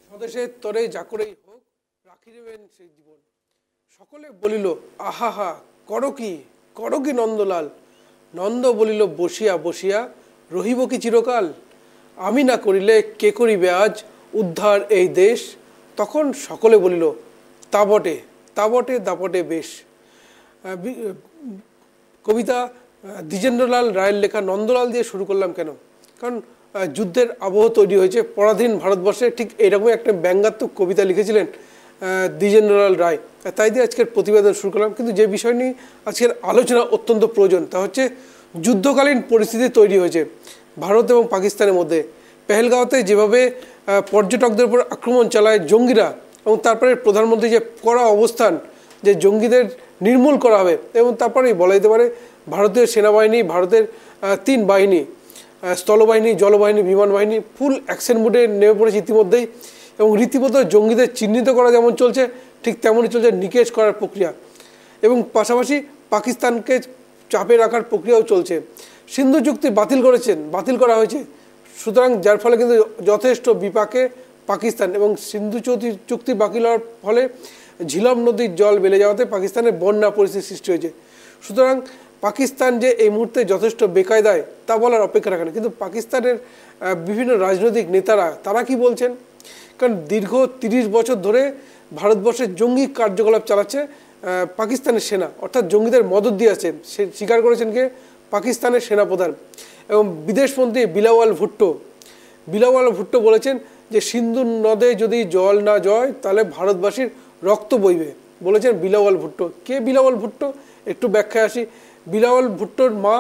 স্বদেশের তরে যা করেই হোক রাখি দেবেন সেই জীবন। সকলে বলিল আহা করো কি নন্দলাল। নন্দ বলিল বসিয়া বসিয়া রহিব কি চিরকাল। আমি না করিলে কে করিবে আজ উদ্ধার এই দেশ। তখন সকলে বলিল তা বটে দাপটে বেশ। কবিতা দ্বিজেন্দ্রলাল রায়ের লেখা নন্দলাল দিয়ে শুরু করলাম কেন, কারণ যুদ্ধের আবহ তৈরি হয়েছে পরাধীন ভারতবর্ষে, ঠিক এরকমই একটা ব্যঙ্গাত্মক কবিতা লিখেছিলেন দ্বিজেন্দ্রলাল রায়। তাই দিয়ে আজকের প্রতিবেদন শুরু করলাম। কিন্তু যে বিষয় নিয়ে আজকের আলোচনা অত্যন্ত প্রয়োজন তা হচ্ছে যুদ্ধকালীন পরিস্থিতি তৈরি হয়েছে ভারত এবং পাকিস্তানের মধ্যে। পেহেলগাঁওতে যেভাবে পর্যটকদের উপর আক্রমণ চালায় জঙ্গিরা, এবং তারপরে প্রধানমন্ত্রী যে কড়া অবস্থান যে জঙ্গিদের নির্মূল করা হবে, এবং তারপরেই বলা যেতে পারে ভারতীয় সেনাবাহিনী, ভারতের 3 বাহিনী, স্থলবাহিনী, জলবাহিনী, বিমান বাহিনী ফুল অ্যাকশন মোডে নেমে পড়েছে ইতিমধ্যেই। এবং রীতিমতো জঙ্গিদের চিহ্নিত করা যেমন চলছে, ঠিক তেমনই চলছে নিকেশ করার প্রক্রিয়া, এবং পাশাপাশি পাকিস্তানকে চাপে রাখার প্রক্রিয়াও চলছে। সিন্ধু চুক্তি বাতিল করা হয়েছে, সুতরাং যার ফলে কিন্তু যথেষ্ট বিপাকে পাকিস্তান, এবং সিন্ধু চুক্তি বাতিল হওয়ার ফলে ঝিলম নদীর জল বেড়ে যাওয়াতে পাকিস্তানের বন্যা পরিস্থিতির সৃষ্টি হয়েছে। সুতরাং পাকিস্তান যে এই মুহূর্তে যথেষ্ট বেকায়দায় তা বলার অপেক্ষা রাখে না। কিন্তু পাকিস্তানের বিভিন্ন রাজনৈতিক নেতারা তারা কি বলছেন, কারণ দীর্ঘ 30 বছর ধরে ভারতবর্ষের জঙ্গি কার্যকলাপ চালাচ্ছে পাকিস্তানের সেনা, অর্থাৎ জঙ্গিদের মদত দিয়ে আছে, সে স্বীকার করেছেন কে পাকিস্তানের সেনাপ্রধান। এবং বিদেশমন্ত্রী বিলাওয়াল ভুট্টো বলেছেন যে সিন্ধু নদে যদি জল না যায় তাহলে ভারতবাসীর রক্ত বইবে, বলেছেন বিলাওয়াল ভুট্টো। কে বিলাওয়াল ভুট্টো, একটু ব্যাখ্যায় আসি। বিলাওয়াল ভুট্টোর মা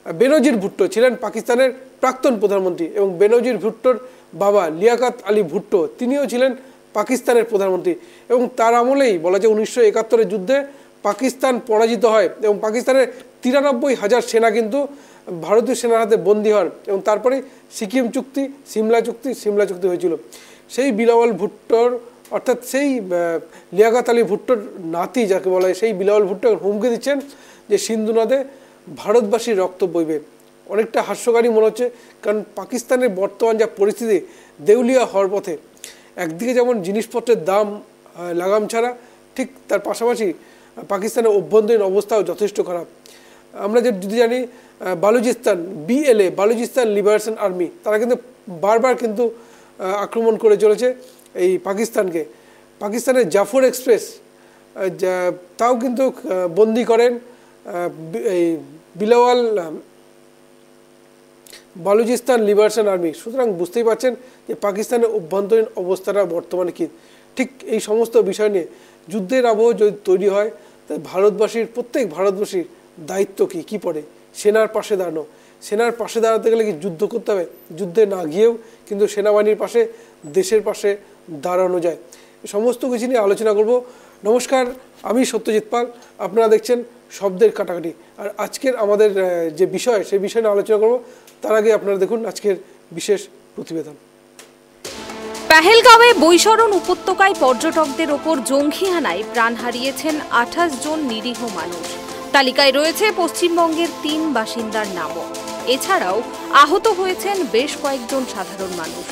বেনজির ভুট্টো ছিলেন পাকিস্তানের প্রাক্তন প্রধানমন্ত্রী, এবং বেনজির ভুট্টোর বাবা লিয়াকত আলী ভুট্টো তিনিও ছিলেন পাকিস্তানের প্রধানমন্ত্রী। এবং তার আমলেই বলা যায় 1971 যুদ্ধে পাকিস্তান পরাজিত হয়, এবং পাকিস্তানের 93,000 সেনা কিন্তু ভারতীয় সেনার হাতে বন্দী হন, এবং তারপরে সিকিম চুক্তি, সিমলা চুক্তি হয়েছিল। সেই বিলাওয়াল ভুট্টোর, অর্থাৎ সেই লিয়াকত আলী ভুট্টোর নাতি যাকে বলা হয়, সেই বিলাওয়াল ভুট্টো হুমকি দিচ্ছেন যে সিন্ধু নদে ভারতবাসীর রক্ত বইবে। অনেকটা হাস্যকারী মনে হচ্ছে, কারণ পাকিস্তানের বর্তমান যা পরিস্থিতি দেউলিয়া হওয়ার পথে, একদিকে যেমন জিনিসপত্রের দাম লাগাম ছাড়া, ঠিক তার পাশাপাশি পাকিস্তানের অভ্যন্তরীণ অবস্থাও যথেষ্ট খারাপ। আমরা যদি জানি Balochistan BLA, Balochistan liberation army, তারা কিন্তু বারবার কিন্তু আক্রমণ করে চলেছে এই পাকিস্তানকে। পাকিস্তানের জাফর এক্সপ্রেস তাও কিন্তু বন্দি করেন এই বিলাওয়াল বালুচিস্তান লিবারেশন আর্মি। সুতরাং বুঝতেই পারছেন যে পাকিস্তানের অভ্যন্তরীণ অবস্থাটা বর্তমানে কী। ঠিক এই সমস্ত বিষয় নিয়ে যুদ্ধের আবহ যদি তৈরি হয়, তাই প্রত্যেক ভারতবাসীর দায়িত্ব কী পড়ে, সেনার পাশে দাঁড়ানো। সেনার পাশে দাঁড়াতে গেলে কি যুদ্ধ করতে হবে, যুদ্ধে না গিয়েও কিন্তু সেনাবাহিনীর পাশে, দেশের পাশে দাঁড়ানো যায়। সমস্ত কিছু নিয়ে আলোচনা করব। নমস্কার, আমি সত্যজিৎ পাল, আপনারা দেখছেন শব্দের কাটাকাটি। আর আজকের আমাদের যে বিষয়, সেই বিষয় নিয়ে আলোচনা করব। তার আগে আপনারা দেখুন আজকের বিশেষ প্রতিবেদন। পেহেলগাঁওয়ে বৈশরণ উপত্যকায় পর্যটকদের ওপর জঙ্গি হানায় প্রাণ হারিয়েছেন 28 জন নিরীহ মানুষ। তালিকায় রয়েছে পশ্চিমবঙ্গের 3 বাসিন্দার নামও। এছাড়াও আহত হয়েছেন বেশ কয়েকজন সাধারণ মানুষ।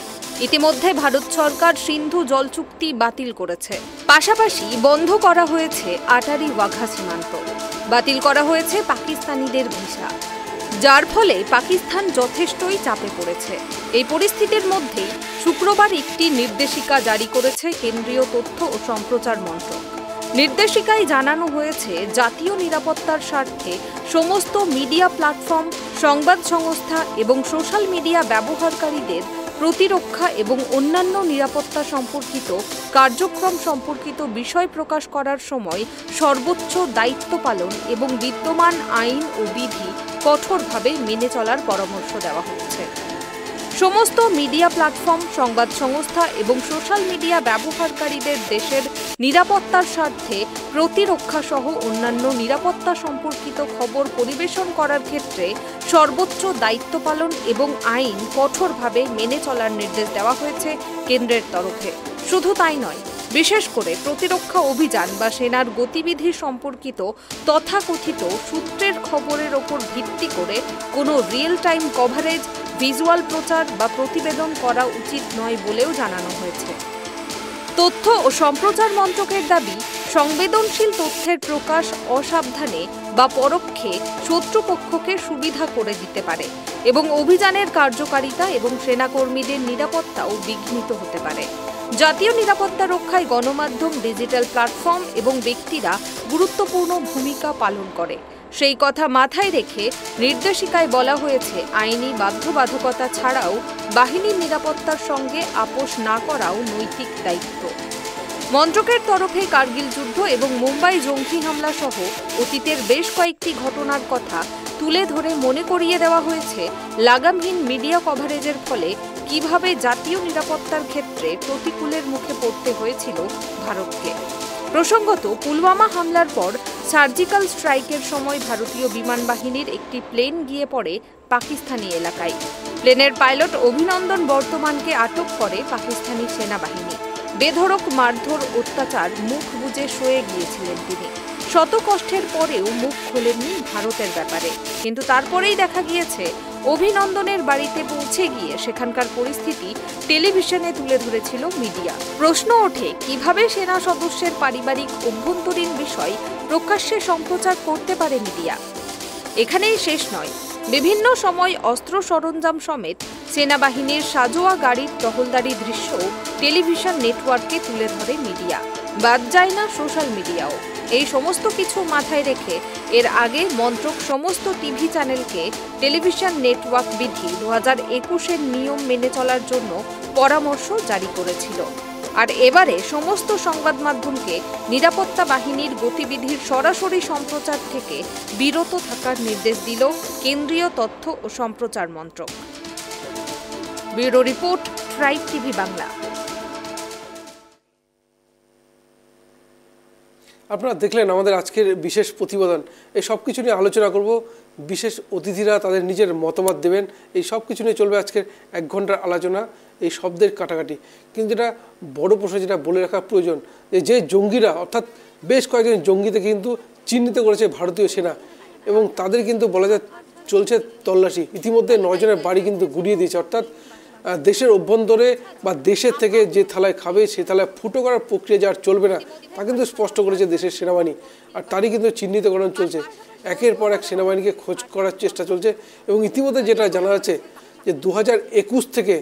ইতিমধ্যে ভারত সরকার সিন্ধু জল চুক্তি বাতিল করেছে, পাশাপাশি বন্ধ করা হয়েছে আটারি ওয়াঘা সীমান্ত, বাতিল করা হয়েছে পাকিস্তানিদের ভিসা, যার ফলে পাকিস্তান যথেষ্টই চাপে পড়েছে। এই পরিস্থিতির মধ্যেই শুক্রবার একটি নির্দেশিকা জারি করেছে কেন্দ্রীয় তথ্য ও সম্প্রচার মন্ত্রক। নির্দেশিকায় জানানো হয়েছে, জাতীয় নিরাপত্তার স্বার্থে সমস্ত মিডিয়া প্ল্যাটফর্ম, সংবাদ সংস্থা এবং সোশ্যাল মিডিয়া ব্যবহারকারীদের প্রতিরক্ষা এবং অন্যান্য নিরাপত্তা সম্পর্কিত কার্যক্রম সম্পর্কিত বিষয় প্রকাশ করার সময় সর্বোচ্চ দায়িত্ব পালন এবং বিদ্যমান আইন ও বিধি কঠোরভাবে মেনে চলার পরামর্শ দেওয়া হচ্ছে। সমস্ত মিডিয়া প্ল্যাটফর্ম, সংবাদ সংস্থা এবং সোশ্যাল মিডিয়া ব্যবহারকারীদের দেশের নিরাপত্তার স্বার্থে প্রতিরক্ষা সহ অন্যান্য নিরাপত্তা সম্পর্কিত খবর পরিবেশন করার ক্ষেত্রে সর্বোচ্চ দায়িত্ব পালন এবং আইন কঠোরভাবে মেনে চলার নির্দেশ দেওয়া হয়েছে কেন্দ্রের তরফে। শুধু তাই নয়, বিশেষ করে প্রতিরক্ষা অভিযান বা সেনার গতিবিধি সম্পর্কিত তথাকথিত সূত্রের খবরের ওপর ভিত্তি করে কোনো রিয়েল টাইম কভারেজ, ভিজুয়াল প্রচার বা প্রতিবেদন করা উচিত নয় বলেও জানানো হয়েছে। তথ্য ও সম্প্রচার মন্ত্রকের দাবি, সংবেদনশীল তথ্যের প্রকাশ অসাবধানে বা পরোক্ষে শত্রুপক্ষকে সুবিধা করে দিতে পারে এবং অভিযানের কার্যকারিতা এবং সেনাকর্মীদের নিরাপত্তাও বিঘ্নিত হতে পারে। জাতীয় নিরাপত্তা রক্ষায় গণমাধ্যম, ডিজিটাল প্ল্যাটফর্ম এবং ব্যক্তিরা গুরুত্বপূর্ণ ভূমিকা পালন করে। সেই কথা মাথায় রেখে নির্দেশিকায় বলা হয়েছে, আইনি বাধ্যবাধকতা ছাড়াও বাহিনীর নিরাপত্তার সঙ্গে আপোষ না করাও নৈতিক দায়িত্ব। মন্ত্রকের তরফে কার্গিল যুদ্ধ এবং মুম্বাই জঙ্গি হামলা সহ অতীতের বেশ কয়েকটি ঘটনার কথা তুলে ধরে মনে করিয়ে দেওয়া হয়েছে লাগামহীন মিডিয়া কভারেজের ফলে কিভাবে জাতীয় নিরাপত্তার ক্ষেত্রে প্রতিকূলের মুখে পড়তে হয়েছিল ভারতকে। প্রসঙ্গত, পুলওয়ামা হামলার পর সার্জিক্যাল স্ট্রাইকের সময় ভারতীয় বিমান বাহিনীর একটি প্লেন গিয়ে পড়ে পাকিস্তানি এলাকায়। প্লেনের পাইলট অভিনন্দন বর্তমানকে আটক করে পাকিস্তানি সেনাবাহিনী। বেধড়ক মারধর, অত্যাচার, মুখ বুজে সয়ে গিয়েছিলেন তিনি। শত কষ্টের পরেও মুখ খোলেননি ভারতের ব্যাপারে। কিন্তু তারপরেই দেখা গিয়েছে, অভিনন্দনের বাড়িতে পৌঁছে গিয়ে সেখানকার পরিস্থিতি টেলিভিশনে তুলে ধরেছিল মিডিয়া। প্রশ্ন ওঠে, কিভাবে সেনা সদস্যের পারিবারিক অভ্যন্তরীণ বিষয় প্রকাশ্যে সম্প্রচার করতে পারে মিডিয়া? এখানেই শেষ নয়, বিভিন্ন সময় অস্ত্র সরঞ্জাম সমেত সেনাবাহিনীর সাজোয়া গাড়ির টহলদারি দৃশ্যও টেলিভিশন নেটওয়ার্কে তুলে ধরে মিডিয়া। বাদ যায় না সোশ্যাল মিডিয়াও। এই সমস্ত কিছু মাথায় রেখে এর আগে মন্ত্রক সমস্ত টিভি চ্যানেলকে টেলিভিশন নেটওয়ার্ক বিধি 2021-এর নিয়ম মেনে চলার জন্য পরামর্শ জারি করেছিল। আর এবারে সমস্ত সংবাদ মাধ্যমকে নিরাপত্তা বাহিনীর গতিবিধির সরাসরি সম্প্রচার থেকে বিরত থাকার নির্দেশ দিল কেন্দ্রীয় তথ্য ও সম্প্রচার মন্ত্রক। Bureau report, tribe TV Bangla. আপনারা দেখলেন আমাদের আজকের বিশেষ প্রতিবেদন। এই সব কিছু নিয়ে আলোচনা করব, বিশেষ অতিথিরা তাদের নিজের মতামত দেবেন। এই সব কিছু নিয়ে চলবে আজকের 1 ঘন্টার আলোচনা, এই শব্দের কাটাকাটি। কিন্তু যেটা বড় প্রশ্ন, যেটা বলে রাখা প্রয়োজন, যে জঙ্গিরা অর্থাৎ বেশ কয়েকজন জঙ্গিতে কিন্তু চিহ্নিত করেছে ভারতীয় সেনা এবং তাদের কিন্তু বলা যায় চলছে তল্লাশি। ইতিমধ্যে 9 জনের বাড়ি কিন্তু গুড়িয়ে দিয়েছে। অর্থাৎ দেশের অভ্যন্তরে বা দেশের থেকে যে থালায় খাবে সে থালায় ফুটো করার প্রক্রিয়া যার চলবে না, তা কিন্তু স্পষ্ট করেছে দেশের সেনাবাহিনী। আর তারই কিন্তু চিহ্নিতকরণ চলছে। একের পর এক সেনাবাহিনীকে খোঁজ করার চেষ্টা চলছে এবং ইতিমধ্যে যেটা জানা যাচ্ছে যে 2021 থেকে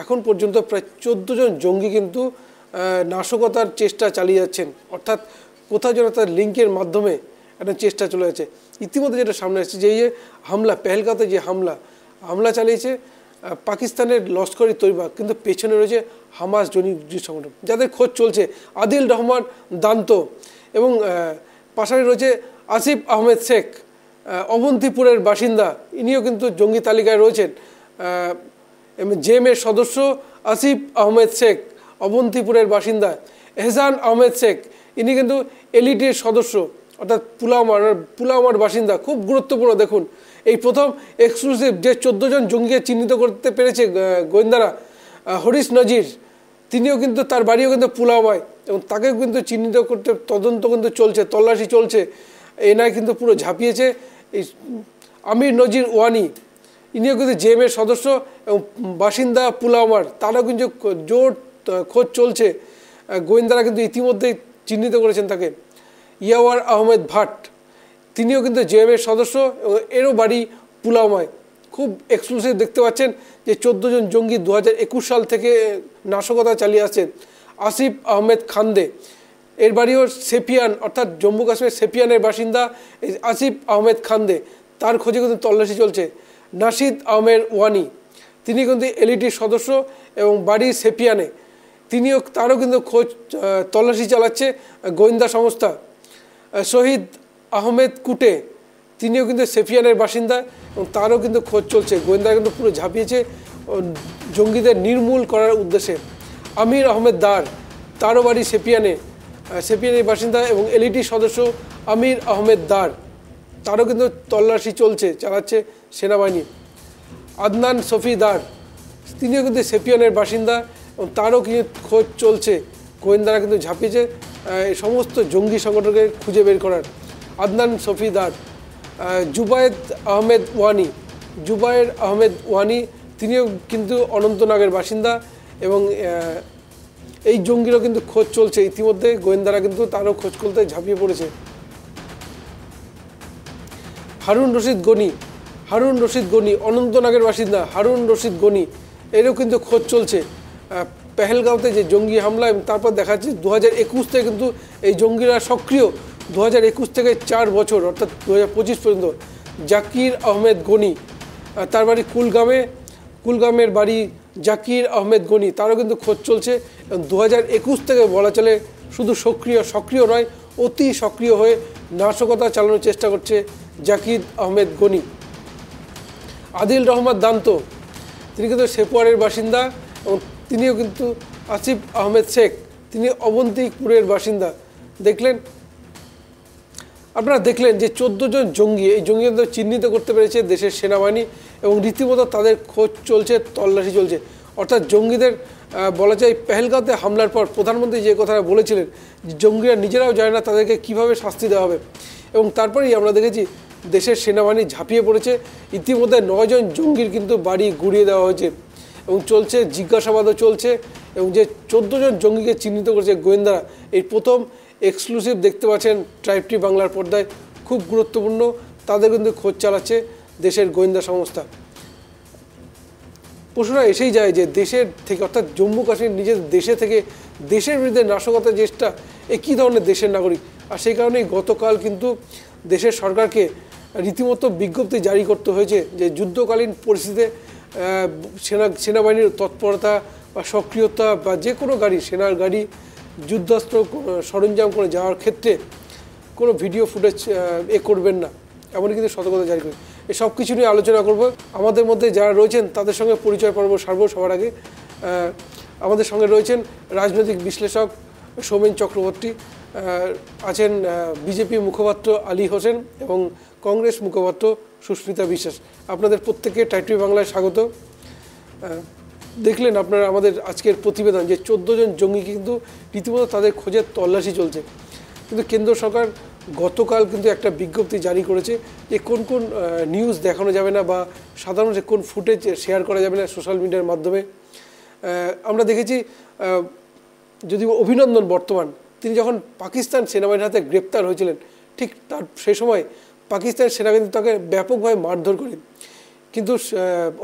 এখন পর্যন্ত প্রায় 14 জন জঙ্গি কিন্তু নাশকতার চেষ্টা চালিয়ে যাচ্ছেন। অর্থাৎ কোথাও যেন তার লিঙ্কের মাধ্যমে একটা চেষ্টা চলে যাচ্ছে। ইতিমধ্যে যেটা সামনে আসছে যে হামলা, পেহেলগাঁওতে যে হামলা চালিয়েছে পাকিস্তানের লস্কর-ই তৈবা, কিন্তু পেছনে রয়েছে হামাস জঙ্গি সংগঠন, যাদের খোঁজ চলছে। আদিল রহমান দান্ত এবং পাশাপাশি রয়েছে আসিফ আহমেদ শেখ, অবন্তিপুরের বাসিন্দা, ইনিও কিন্তু জঙ্গি তালিকায় রয়েছেন। জেএমএর সদস্য আসিফ আহমেদ শেখ, অবন্তিপুরের বাসিন্দা। এহসান আহমেদ শেখ, ইনি কিন্তু এলইডির সদস্য, অর্থাৎ পুলাওয়ামার বাসিন্দা। খুব গুরুত্বপূর্ণ। দেখুন, এই প্রথম এক্সক্লুসিভ যে 14 জন জঙ্গিকে চিহ্নিত করতে পেরেছে গোয়েন্দারা, হরিশ নজির, তিনিও কিন্তু তার বাড়িও কিন্তু পুলাওয়ামায় এবং তাকেও কিন্তু চিহ্নিত করতে তদন্ত কিন্তু চলছে, তল্লাশি চলছে। এনআই কিন্তু পুরো ঝাঁপিয়েছে। এই আমির নজির ওয়ানি, ইনিও কিন্তু জেএমএর সদস্য এবং বাসিন্দা পুলাওয়ামার, তারাও কিন্তু জোর খোঁজ চলছে। গোয়েন্দারা কিন্তু ইতিমধ্যেই চিহ্নিত করেছেন তাকে। ইয়াওয়ার আহমেদ ভাট, তিনিও কিন্তু জেএমএর সদস্য এবং এরও বাড়ি পুলাওয়ামায়। খুব এক্সক্লুসিভ দেখতে পাচ্ছেন যে 14 জন জঙ্গি 2021 সাল থেকে নাশকতা চালিয়ে আসছেন। আসিফ আহমেদ খান্দে, এর বাড়িও সেপিয়ান, অর্থাৎ জম্মু কাশ্মীর সেপিয়ানের বাসিন্দা আসিফ আহমেদ খান্দে, তার খোঁজে কিন্তু তল্লাশি চলছে। নাশিদ আহমেদ ওয়ানি, তিনি কিন্তু এলইডির সদস্য এবং বাড়ি সেপিয়ানে, তারও কিন্তু খোঁজ তল্লাশি চালাচ্ছে গোয়েন্দা সংস্থা। শহীদ আহমেদ কুটে, তিনিও কিন্তু সেপিয়ানের বাসিন্দা এবং তারও কিন্তু খোঁজ চলছে। গোয়েন্দারা কিন্তু পুরো ঝাঁপিয়েছে জঙ্গিদের নির্মূল করার উদ্দেশ্যে। আমির আহমেদ দার, তারও বাড়ি সেপিয়ানের বাসিন্দা এবং এলইডি সদস্য আমির আহমেদ দার, তারও কিন্তু তল্লাশি চালাচ্ছে সেনাবাহিনী। আদনান সফি দার, তিনিও কিন্তু সেপিয়ানের বাসিন্দা এবং তারও কিন্তু খোঁজ চলছে গোয়েন্দারা কিন্তু ঝাঁপিয়েছে এই সমস্ত জঙ্গি সংগঠনকে খুঁজে বের করার। আদনান সফিদার, জুবায়ের আহমেদ ওয়ানি তিনিও কিন্তু অনন্তনাগের বাসিন্দা এবং এই জঙ্গিরও কিন্তু খোঁজ চলছে। ইতিমধ্যে গোয়েন্দারা কিন্তু তারও খোঁজ করতে ঝাঁপিয়ে পড়েছে। হারুন রশিদ গনি অনন্তনাগের বাসিন্দা। হারুন রশিদ গনি এরও কিন্তু খোঁজ চলছে। পেহেলগাঁওতে যে জঙ্গি হামলা, তারপর দেখা যাচ্ছে 2021 থেকে কিন্তু এই জঙ্গিরা সক্রিয়। 2021 থেকে 4 বছর অর্থাৎ 2025 পর্যন্ত জাকির আহমেদ গনি, তার বাড়ি কুলগামের বাড়ি জাকির আহমেদ গনি, তারও কিন্তু খোঁজ চলছে। 2021 থেকে বলা চলে শুধু সক্রিয় নয়, অতি সক্রিয় হয়ে নাশকতা চালানোর চেষ্টা করছে জাকির আহমেদ গনি। আদিল রহমান দান্ত, তিনি কিন্তু সেপুয়ারের বাসিন্দা এবং তিনিও কিন্তু আসিফ আহমেদ শেখ, তিনি অবন্তিপুরের বাসিন্দা। আপনারা দেখলেন যে 14 জন জঙ্গি, এই জঙ্গিদের চিহ্নিত করতে পেরেছে দেশের সেনাবাহিনী এবং রীতিমতো তাদের খোঁজ চলছে, তল্লাশি চলছে। অর্থাৎ জঙ্গিদের বলা যায় পেহেলগাঁওতে হামলার পর প্রধানমন্ত্রী যে কথাটা বলেছিলেন, জঙ্গিরা নিজেরাও জানে না তাদেরকে কিভাবে শাস্তি দেওয়া হবে, এবং তারপরেই আমরা দেখেছি দেশের সেনাবাহিনী ঝাঁপিয়ে পড়েছে। ইতিমধ্যে 9 জন জঙ্গির কিন্তু বাড়ি গুড়িয়ে দেওয়া হয়েছে এবং চলছে, জিজ্ঞাসাবাদও চলছে এবং যে 14 জন জঙ্গিকে চিহ্নিত করেছে গোয়েন্দারা, এই প্রথম এক্সক্লুসিভ দেখতে পাচ্ছেন ট্রাইব টিভি বাংলার পর্দায়। খুব গুরুত্বপূর্ণ, তাদের কিন্তু খোঁজ চালাচ্ছে দেশের গোয়েন্দা সংস্থা। প্রশ্নটা এসেই যায় যে দেশের থেকে, অর্থাৎ জম্মু কাশ্মীর নিজের দেশে থেকে দেশের বিরুদ্ধে নাশকতার চেষ্টা, এ কী ধরনের দেশের নাগরিক? আর সেই কারণেই গতকাল কিন্তু দেশের সরকারকে রীতিমতো বিজ্ঞপ্তি জারি করতে হয়েছে যে যুদ্ধকালীন পরিস্থিতিতে সেনাবাহিনীর তৎপরতা বা সক্রিয়তা বা যে কোনো গাড়ি, সেনার গাড়ি যুদ্ধাস্ত্র সরঞ্জাম করে যাওয়ার ক্ষেত্রে কোনো ভিডিও ফুটেজ করবেন না, এমনই কিন্তু সতর্কতা জারি করে। এই সব কিছু নিয়ে আলোচনা করব। আমাদের মধ্যে যারা রয়েছেন তাদের সঙ্গে পরিচয় পর্ব সারব। সবার আগে আমাদের সঙ্গে রয়েছেন রাজনৈতিক বিশ্লেষক সৌমেন চক্রবর্তী, আছেন বিজেপি মুখপাত্র আলী হোসেন এবং কংগ্রেস মুখপাত্র সুস্মিতা বিশ্বাস। আপনাদের প্রত্যেককে ট্রাইব টিভি বাংলায় স্বাগত। দেখলেন আপনারা আমাদের আজকের প্রতিবেদন যে 14 জন জঙ্গি কিন্তু রীতিমতো তাদের খোঁজের তল্লাশি চলছে। কিন্তু কেন্দ্র সরকার গতকাল কিন্তু একটা বিজ্ঞপ্তি জারি করেছে যে কোন কোন নিউজ দেখানো যাবে না বা সাধারণ যে কোন ফুটেজ শেয়ার করা যাবে না সোশ্যাল মিডিয়ার মাধ্যমে। আমরা দেখেছি যদি অভিনন্দন বর্তমান, তিনি যখন পাকিস্তান সেনাবাহিনীর হাতে গ্রেপ্তার হয়েছিলেন, ঠিক তার সে সময় পাকিস্তানের সেনাবাহিনী তাকে ব্যাপকভাবে মারধর করে, কিন্তু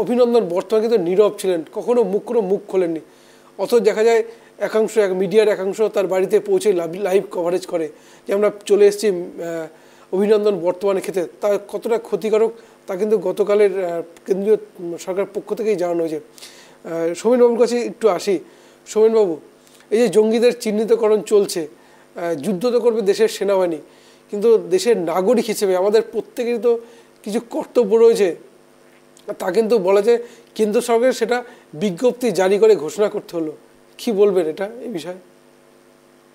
অভিনন্দন বর্তমান কিন্তু নীরব ছিলেন, কখনো মুখ খোলেননি। অথচ দেখা যায় মিডিয়ার একাংশ তার বাড়িতে পৌঁছে লাইভ কভারেজ করে যে আমরা চলে এসেছি অভিনন্দন বর্তমানে খেতে। তা কতটা ক্ষতিকারক তা কিন্তু গতকালের কেন্দ্রীয় সরকার পক্ষ থেকেই জানানো হয়েছে। সৌমেনবাবুর কাছে একটু আসি। সৌমেনবাবু, এই যে জঙ্গিদের চিহ্নিতকরণ চলছে, যুদ্ধ তো করবে দেশের সেনাবাহিনী, কিন্তু দেশের নাগরিক হিসেবে আমাদের প্রত্যেকেরই তো কিছু কর্তব্য রয়েছে, তা কিন্তু বলা যায় কেন্দ্র সরকার সেটা বিজ্ঞপ্তি জারি করে ঘোষণা করতে হলো। কি বলবেন এই বিষয়ে?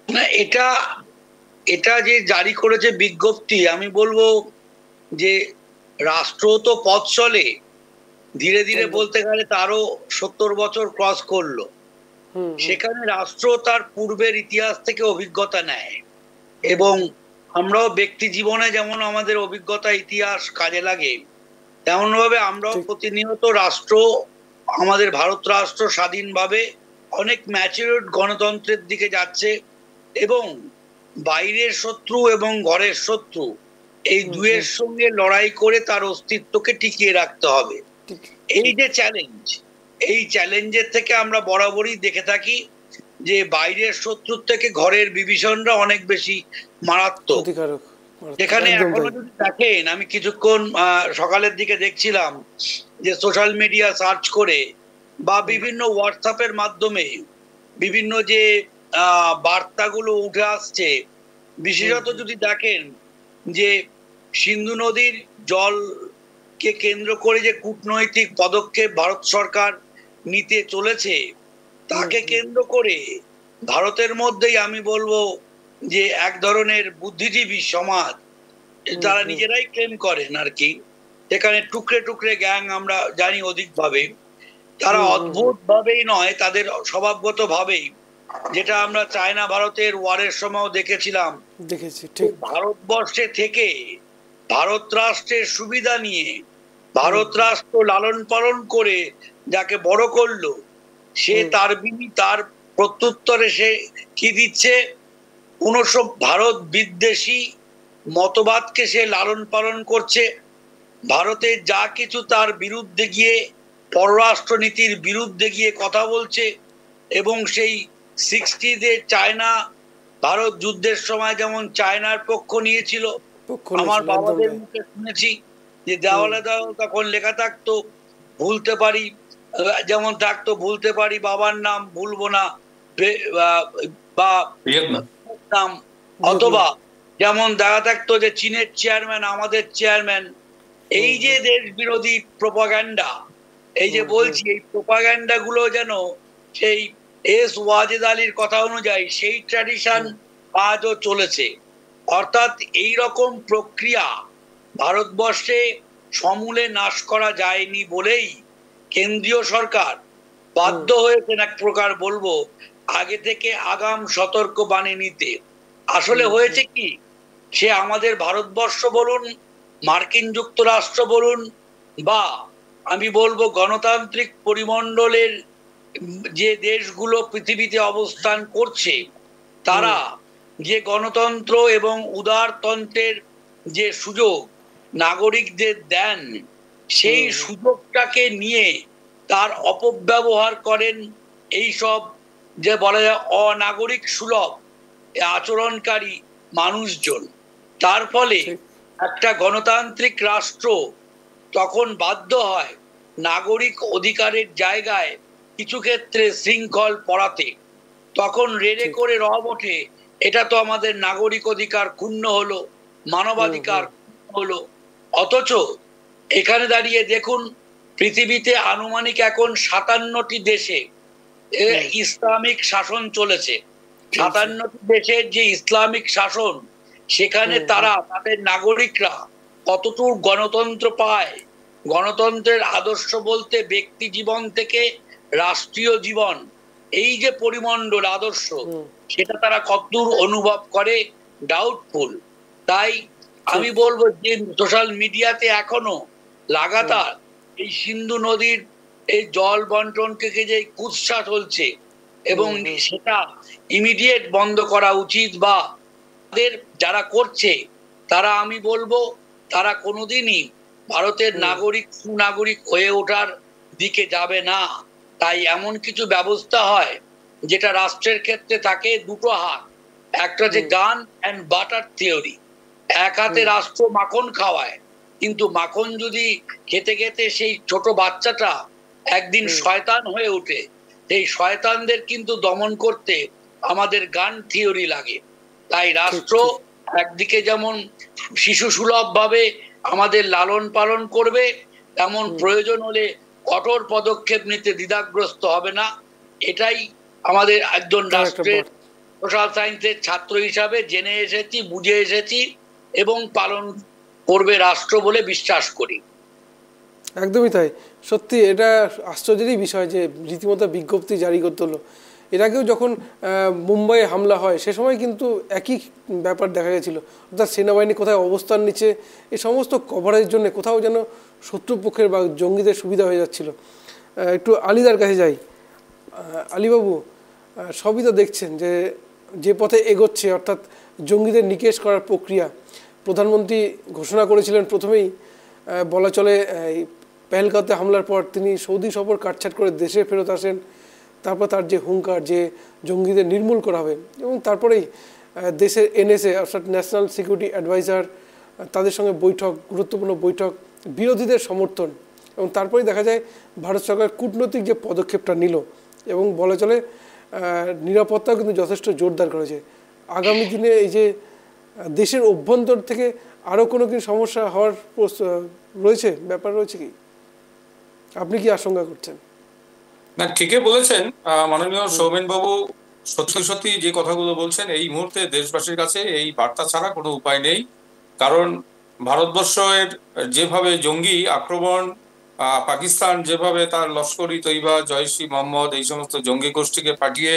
না, এটা যে জারি করেছে বিজ্ঞপ্তি, আমি বলবো যে রাষ্ট্র তো পথ চলে, ধীরে ধীরে বলতে গেলে তারও 70 বছর ক্রস করলো। সেখানে রাষ্ট্র তার পূর্বের ইতিহাস থেকে অভিজ্ঞতা নেয় এবং আমরাও ব্যক্তি জীবনে যেমন আমাদের অভিজ্ঞতা ইতিহাস কাজে লাগে, তেমন ভাবে আমরাও প্রতিনিয়ত রাষ্ট্র, আমাদের ভারত রাষ্ট্র স্বাধীনভাবে অনেক ম্যাচিউরড গণতন্ত্রের দিকে যাচ্ছে এবং বাইরের শত্রু এবং ঘরের শত্রু এই দুয়ের সঙ্গে লড়াই করে তার অস্তিত্বকে টিকিয়ে রাখতে হবে। এই যে চ্যালেঞ্জ, এই চ্যালেঞ্জের থেকে আমরা বরাবরই দেখে থাকি যে বাইরের শত্রুর থেকে ঘরের বিভীষণরা অনেক বেশি মারাত্মক। যেখানে এখনো যদি দেখেন, আমি কিছুক্ষণ সকালের দিকে দেখছিলাম যে সোশ্যাল মিডিয়া সার্চ করে বা বিভিন্ন হোয়াটসঅ্যাপের মাধ্যমে বিভিন্ন যে বার্তাগুলো উঠে আসছে, বিশেষত যদি দেখেন যে সিন্ধু নদীর জলকে কেন্দ্র করে যে কূটনৈতিক পদক্ষেপ ভারত সরকার নিতে চলেছে, তাকে কেন্দ্র করে ভারতের মধ্যেই আমি বলবো যে এক ধরনের বুদ্ধিজীবী সমাজ, যারা নিজেরাই ক্লেম করেন আর কি, এখানে টুকরে টুকরে গ্যাং আমরা জানি অধিকভাবে, তারা অদ্ভুত ভাবেই নয়, তাদের স্বভাবগত ভাবেই যেটা আমরা চায়না ভারতের ওয়ারের সময়ও দেখেছিলাম। দেখেছি, ঠিক। ভারতবর্ষে থেকে ভারত রাষ্ট্রের সুবিধা নিয়ে ভারত রাষ্ট্র লালন পালন করে যাকে বড় করলো, সে তার প্রত্যুত্তরে সে কি দিচ্ছে? পুনঃ ভারত বিদ্বেষী মতবাদকে সে লালন পালন করছে। ভারতের যা কিছু তার বিরুদ্ধে গিয়ে, পররাষ্ট্রনীতির বিরুদ্ধে গিয়ে কথা বলছে। এবং সেই 60-তে চায়না ভারত যুদ্ধের সময় যেমন চায়নার পক্ষ নিয়েছিল, আমার বাবাদের মুখে শুনেছি যে দেওয়ালে দেওয়ালে তখন লেখা থাকতো ভুলতে পারি, যেমন থাকতো ভুলতে পারি বাবার নাম, ভুলবো না বা নাম, অথবা যেমন দেখা থাকতো যে চীনের চেয়ারম্যান আমাদের চেয়ারম্যান। এই যে দেশ বিরোধী প্রোপাগান্ডা, এই যে বলছি, এই প্রোপাগান্ডা গুলো যেন সেই এস ওয়াজেদ আলীর কথা অনুযায়ী সেই ট্র্যাডিশন আজও চলেছে। অর্থাৎ এই রকম প্রক্রিয়া ভারতবর্ষে সমূলে নাশ করা যায়নি বলেই কেন্দ্রীয় সরকার বাধ্য হয়েছেন এক প্রকার বলবো আগে থেকে আগাম সতর্ক বাণী নিতে। আসলে হয়েছে কি, সে আমাদের ভারতবর্ষ বলুন, মার্কিন যুক্তরাষ্ট্র বলুন, বা আমি বলবো গণতান্ত্রিক পরিমণ্ডলের যে দেশগুলো পৃথিবীতে অবস্থান করছে, তারা যে গণতন্ত্র এবং উদারতন্ত্রের যে সুযোগ নাগরিকদের দেন, সেই সুযোগটাকে নিয়ে তার অপব্যবহার করেন এইসব যে বলা যায় অনাগরিক সুলভ আচরণকারী মানুষজন। তার ফলে একটা গণতান্ত্রিক রাষ্ট্র তখন বাধ্য হয় নাগরিক অধিকারের জায়গায় কিছু ক্ষেত্রে শৃঙ্খল পড়াতে। তখন রেড়ে করে রব ওঠে, এটা তো আমাদের নাগরিক অধিকার ক্ষুণ্ণ হলো, মানবাধিকার হলো। অথচ এখানে দাঁড়িয়ে দেখুন, পৃথিবীতে আনুমানিক এখন 57টি দেশে ইসলামিক শাসন চলেছে। 57টি দেশের যে ইসলামিক শাসন, সেখানে তারা তাদের নাগরিকরা কতটুকু গণতন্ত্র পায়, গণতন্ত্রের আদর্শ বলতে ব্যক্তি জীবন থেকে রাষ্ট্রীয় জীবন, এই যে পরিমণ্ডল আদর্শ, সেটা তারা কতদূর অনুভব করে ডাউটফুল। তাই আমি বলবো যে সোশ্যাল মিডিয়াতে এখনো লাগাতার এই সিন্ধু নদীর এই জল বন্টনকে যে কুৎসা চলছে, এবং সেটা ইমিডিয়েট বন্ধ করা উচিত, বা তাদের যারা করছে তারা, আমি বলবো তারা কোনোদিনই ভারতের নাগরিক সুনাগরিক হয়ে ওঠার দিকে যাবে না। তাই এমন কিছু ব্যবস্থা হয় যেটা রাষ্ট্রের ক্ষেত্রে থাকে দুটো হাত, একটা যে গান অ্যান্ড বাটার থিওরি। এক হাতে রাষ্ট্র মাখন খাওয়ায়, কিন্তু মাখন যদি খেতে খেতে সেই ছোট বাচ্চাটা একদিন শয়তান হয়ে ওঠে, সেই শয়তানদের কিন্তু দমন করতে আমাদের গান থিওরি লাগে। তাই রাষ্ট্র একদিকে যেমন শিশু সুলভ ভাবে আমাদের লালন পালন করবে, তেমন প্রয়োজন হলে কঠোর পদক্ষেপ নিতে দ্বিধাগ্রস্ত হবে না। এটাই আমাদের একজন রাষ্ট্রের সোশ্যাল সায়েন্সের ছাত্র হিসাবে জেনে এসেছি, বুঝে এসেছি, এবং পালন করবে রাষ্ট্র বলে বিশ্বাস করি। একদমই তাই। সত্যি এটা আশ্চর্যেরই বিষয় যে রীতিমতো বিজ্ঞপ্তি জারি করতে হলো। এর আগেও যখন মুম্বাইয়ে হামলা হয়, সে সময় কিন্তু একই ব্যাপার দেখা গেছিল, অর্থাৎ সেনাবাহিনী কোথায় অবস্থান নিচ্ছে, এই সমস্ত কভারেজের জন্য কোথাও যেন শত্রুপক্ষের বা জঙ্গিদের সুবিধা হয়ে যাচ্ছিল। একটু আলিদার কাছে যাই। আলিবাবু, সবই তো দেখছেন যে যে পথে এগোচ্ছে, অর্থাৎ জঙ্গিদের নিকেশ করার প্রক্রিয়া। প্রধানমন্ত্রী ঘোষণা করেছিলেন প্রথমেই, বলা চলে পেহেলগাঁওতে হামলার পর তিনি সৌদি সফর কাটছাট করে দেশে ফেরত আসেন। তারপর তার যে হুঙ্কার যে জঙ্গিদের নির্মূল করা হবে, এবং তারপরেই দেশের এনএসএ অর্থাৎ ন্যাশনাল সিকিউরিটি অ্যাডভাইজার, তাদের সঙ্গে বৈঠক, গুরুত্বপূর্ণ বৈঠক, বিরোধীদের সমর্থন, এবং তারপরেই দেখা যায় ভারত সরকার কূটনৈতিক যে পদক্ষেপটা নিল, এবং বলা চলে নিরাপত্তাও কিন্তু যথেষ্ট জোরদার করেছে। আগামী দিনে এই যে দেশের অভ্যন্তর থেকে আরও কোনো কি সমস্যা হওয়ার রয়েছে, ব্যাপার রয়েছে কি, আপনি কি আশঙ্কা করছেন? না, ঠিকই বলেছেন মাননীয় সৌমেন বাবু। সত্যি সত্যি যে কথাগুলো বলছেন, এই মুহূর্তে দেশবাসীর কাছে এই বার্তা ছাড়া কোনো উপায় নেই। কারণ ভারতবর্ষের যেভাবে জঙ্গি আক্রমণ, পাকিস্তান যেভাবে তার লস্কর-ই তৈবা, জয়শ-ই মোহাম্মদ, এই সমস্ত জঙ্গি গোষ্ঠীকে পাঠিয়ে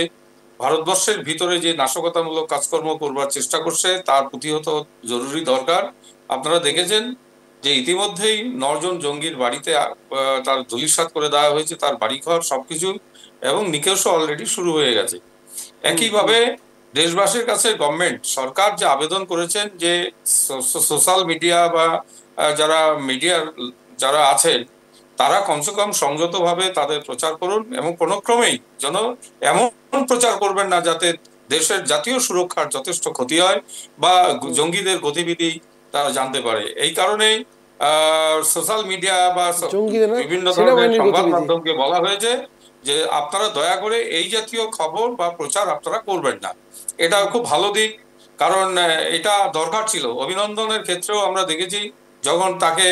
ভারতবর্ষের ভিতরে যে নাশকতামূলক কাজকর্ম করবার চেষ্টা করছে তার প্রতিহত জরুরি দরকার। আপনারা দেখেছেন যে ইতিমধ্যেই 9 জন জঙ্গির বাড়িতে তার ধূলিসাৎ করে দেওয়া হয়েছে, তার বাড়িঘর সবকিছু, এবং নিকেশও অলরেডি শুরু হয়ে গেছে। একইভাবে দেশবাসীর কাছে গভর্নমেন্ট সরকার যে আবেদন করেছেন যে সোশ্যাল মিডিয়া বা যারা মিডিয়ার যারা আছেন তারা কমসে কম সংযতভাবে তাদের প্রচার করুন, এবং কোনো ক্রমেই যেন এমন প্রচার করবেন না যাতে দেশের জাতীয় সুরক্ষার যথেষ্ট ক্ষতি হয় বা জঙ্গিদের গতিবিধি তারা জানতে পারে। এই কারণেই সোশ্যাল মিডিয়া বা বিভিন্ন ধরনের সংবাদ মাধ্যমকে বলা হয়েছে যে আপনারা দয়া করে এই জাতীয় খবর বা প্রচার আপনারা করবেন না। এটা খুব ভালো দিক, কারণ এটা দরকার ছিল। অভিনন্দনের ক্ষেত্রেও আমরা দেখেছি যখন তাকে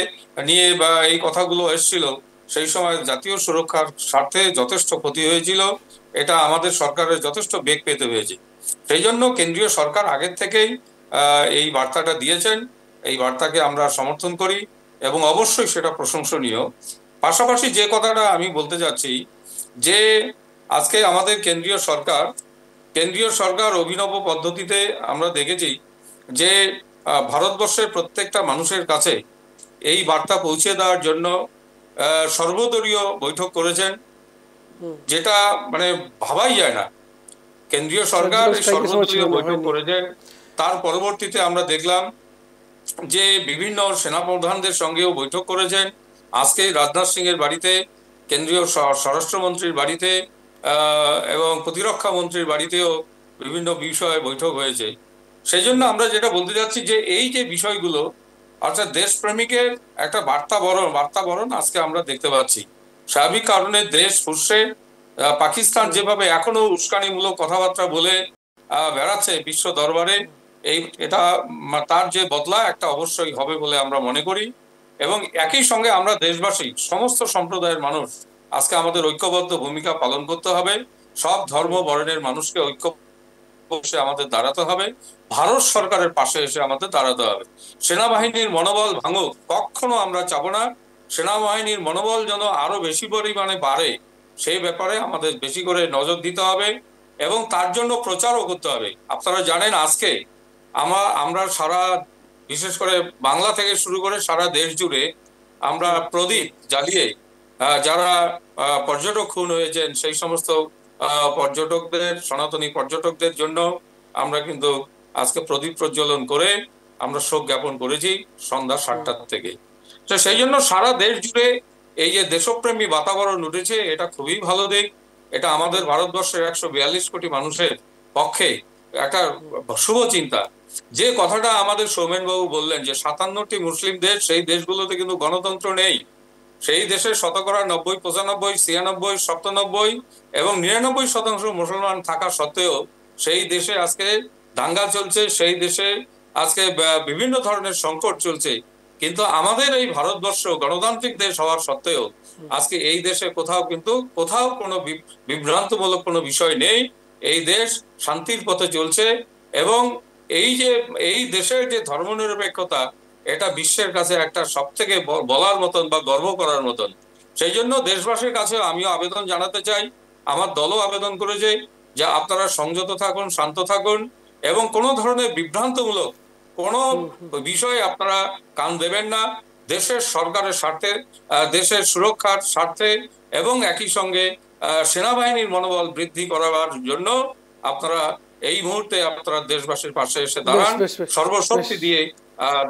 নিয়ে বা এই কথাগুলো এসেছিল সেই সময় জাতীয় সুরক্ষার স্বার্থে যথেষ্ট ক্ষতি হয়েছিল, এটা আমাদের সরকারের যথেষ্ট বেগ পেতে হয়েছে। সেই জন্য কেন্দ্রীয় সরকার আগের থেকেই এই বার্তাটা দিয়েছেন, এই বার্তাকে আমরা সমর্থন করি এবং অবশ্যই সেটা প্রশংসনীয়। পাশাপাশি যে কথাটা আমি বলতে যাচ্ছি যে আজকে আমাদের কেন্দ্রীয় সরকার অভিনব পদ্ধতিতে আমরা দেখেছি যে ভারতবর্ষের প্রত্যেকটা মানুষের কাছে এই বার্তা পৌঁছে দেওয়ার জন্য সর্বদলীয় বৈঠক করেছেন, যেটা মানে ভাবাই যায় না। কেন্দ্রীয় সরকার সর্বদলীয় বৈঠক করেছেন। তার পরবর্তীতে আমরা দেখলাম যে বিভিন্ন সেনাপ্রধানদের সঙ্গেও বৈঠক করেছেন। আজকে রাজনাথ সিং এর বাড়িতে, কেন্দ্রীয় স্বরাষ্ট্রমন্ত্রীর বাড়িতে এবং প্রতিরক্ষা মন্ত্রীর বাড়িতেও বিভিন্ন বিষয়ে বৈঠক হয়েছে। সেই জন্য আমরা যেটা বলতে যাচ্ছি যে এই যে বিষয়গুলো, অর্থাৎ দেশপ্রেমিকের একটা বার্তাবরণ আজকে আমরা দেখতে পাচ্ছি। স্বাভাবিক কারণে দেশ ফুসছে। পাকিস্তান যেভাবে এখনো উস্কানিমূলক কথাবার্তা বলে বেড়াচ্ছে বিশ্ব দরবারে, এটা তার যে বদলা একটা অবশ্যই হবে বলে আমরা মনে করি। এবং একই সঙ্গে আমরা দেশবাসী, সমস্ত সম্প্রদায়ের মানুষ আজকে আমাদের ঐক্যবদ্ধ ভূমিকা পালন করতে হবে। সব ধর্ম বর্ণের মানুষকে ঐক্য বসে আমাদের দাঁড়াতে হবে, ভারত সরকারের পাশে এসে আমাদের দাঁড়াতে হবে। সেনাবাহিনীর মনোবল ভাঙুক কখনো আমরা চাবো না। সেনাবাহিনীর মনোবল যেন আরো বেশি পরিমাণে বাড়ে সেই ব্যাপারে আমাদের বেশি করে নজর দিতে হবে এবং তার জন্য প্রচারও করতে হবে। আপনারা জানেন আজকে আমরা সারা, বিশেষ করে বাংলা থেকে শুরু করে সারা দেশ জুড়ে আমরা প্রদীপ জ্বালিয়ে যারা পর্যটক খুন হয়েছেন সেই সমস্ত পর্যটকদের, সনাতনী পর্যটকদের জন্য আমরা কিন্তু আজকে প্রদীপ প্রজ্বলন করে আমরা শোক জ্ঞাপন করেছি সন্ধ্যা 7টা থেকে। তো সেই জন্য সারা দেশ জুড়ে এই যে দেশপ্রেমী বাতাবরণ উঠেছে, এটা খুবই ভালো দিক। এটা আমাদের ভারতবর্ষের 142 কোটি মানুষের পক্ষে একটা শুভ চিন্তা। যে কথাটা আমাদের সৌমেন বাবু বললেন যে 57টি মুসলিম দেশ, সেই দেশগুলোতে কিন্তু গণতন্ত্র নেই। সেই দেশের 90%, 95%, 96, 97 এবং 99% মুসলমান থাকা সত্ত্বেও সেই দেশে আজকে দাঙ্গা চলছে, সেই দেশে আজকে বিভিন্ন ধরনের সংকট চলছে। কিন্তু আমাদের এই ভারতবর্ষ গণতান্ত্রিক দেশ হওয়ার সত্ত্বেও আজকে এই দেশে কোথাও কোনো বিভ্রান্তমূলক কোনো বিষয় নেই। এই দেশ শান্তির পথে চলছে এবং এই দেশের যে ধর্মনিরপেক্ষতা, এটা বিশ্বের কাছে একটা সব থেকে বলার মতন বা গর্ব করার মতন। সেই জন্য দেশবাসীর কাছে আমিও আবেদন জানাতে চাই, আমার দলও আবেদন করেছে যে আপনারা সংযত থাকুন, শান্ত থাকুন এবং কোনো ধরনের বিভ্রান্তমূলক কোনো বিষয়ে আপনারা কান দেবেন না। দেশের সরকারের স্বার্থে, দেশের সুরক্ষার স্বার্থে এবং একই সঙ্গে সেনাবাহিনীর মনোবল বৃদ্ধি করার জন্য আপনারা এই মুহূর্তে আপনারা দেশবাসীর পাশে এসে দাঁড়ান, সর্বশক্তি দিয়ে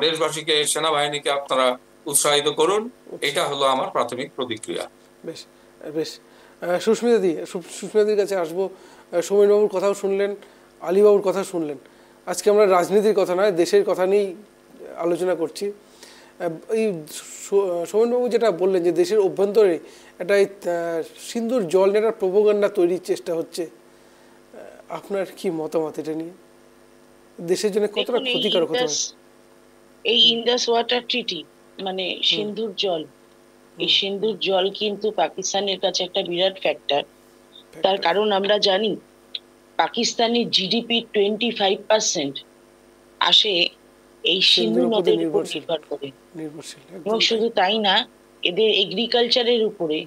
দেশবাসীকে, সেনাবাহিনীকে আপনারা উৎসাহিত করুন। এটা হলো আমার প্রাথমিক প্রতিক্রিয়া। বেশ বেশ সুস্মিতাদির কাছে আসবো। সৌমেনবাবুর কথাও শুনলেন, আলীবাবুর কথা শুনলেন। আজকে আমরা রাজনীতির কথা নয়, দেশের কথা নিয়েই আলোচনা করছি। এই সৌমেনবাবু যেটা বললেন যে দেশের অভ্যন্তরে একটা সিন্দুর জল নিয়ে একটা প্রোপাগান্ডা তৈরির চেষ্টা হচ্ছে, আপনার কি মতামত এটা নিয়ে? দেশের জন্য কতটা ক্ষতিকারক হতে পারে এই ইন্ডাস ওয়াটার ট্রিটি, মানে সিন্ধুর জল? এই সিন্ধুর জল কিন্তু পাকিস্তানের কাছে একটা বিরাট ফ্যাক্টর। তার কারণ আমরা জানি পাকিস্তানের জিডিপি 25% আসে এই সিন্ধু নদের উপর নির্ভর করে। এবং শুধু তাই না, এদের এগ্রিকালচারের উপরে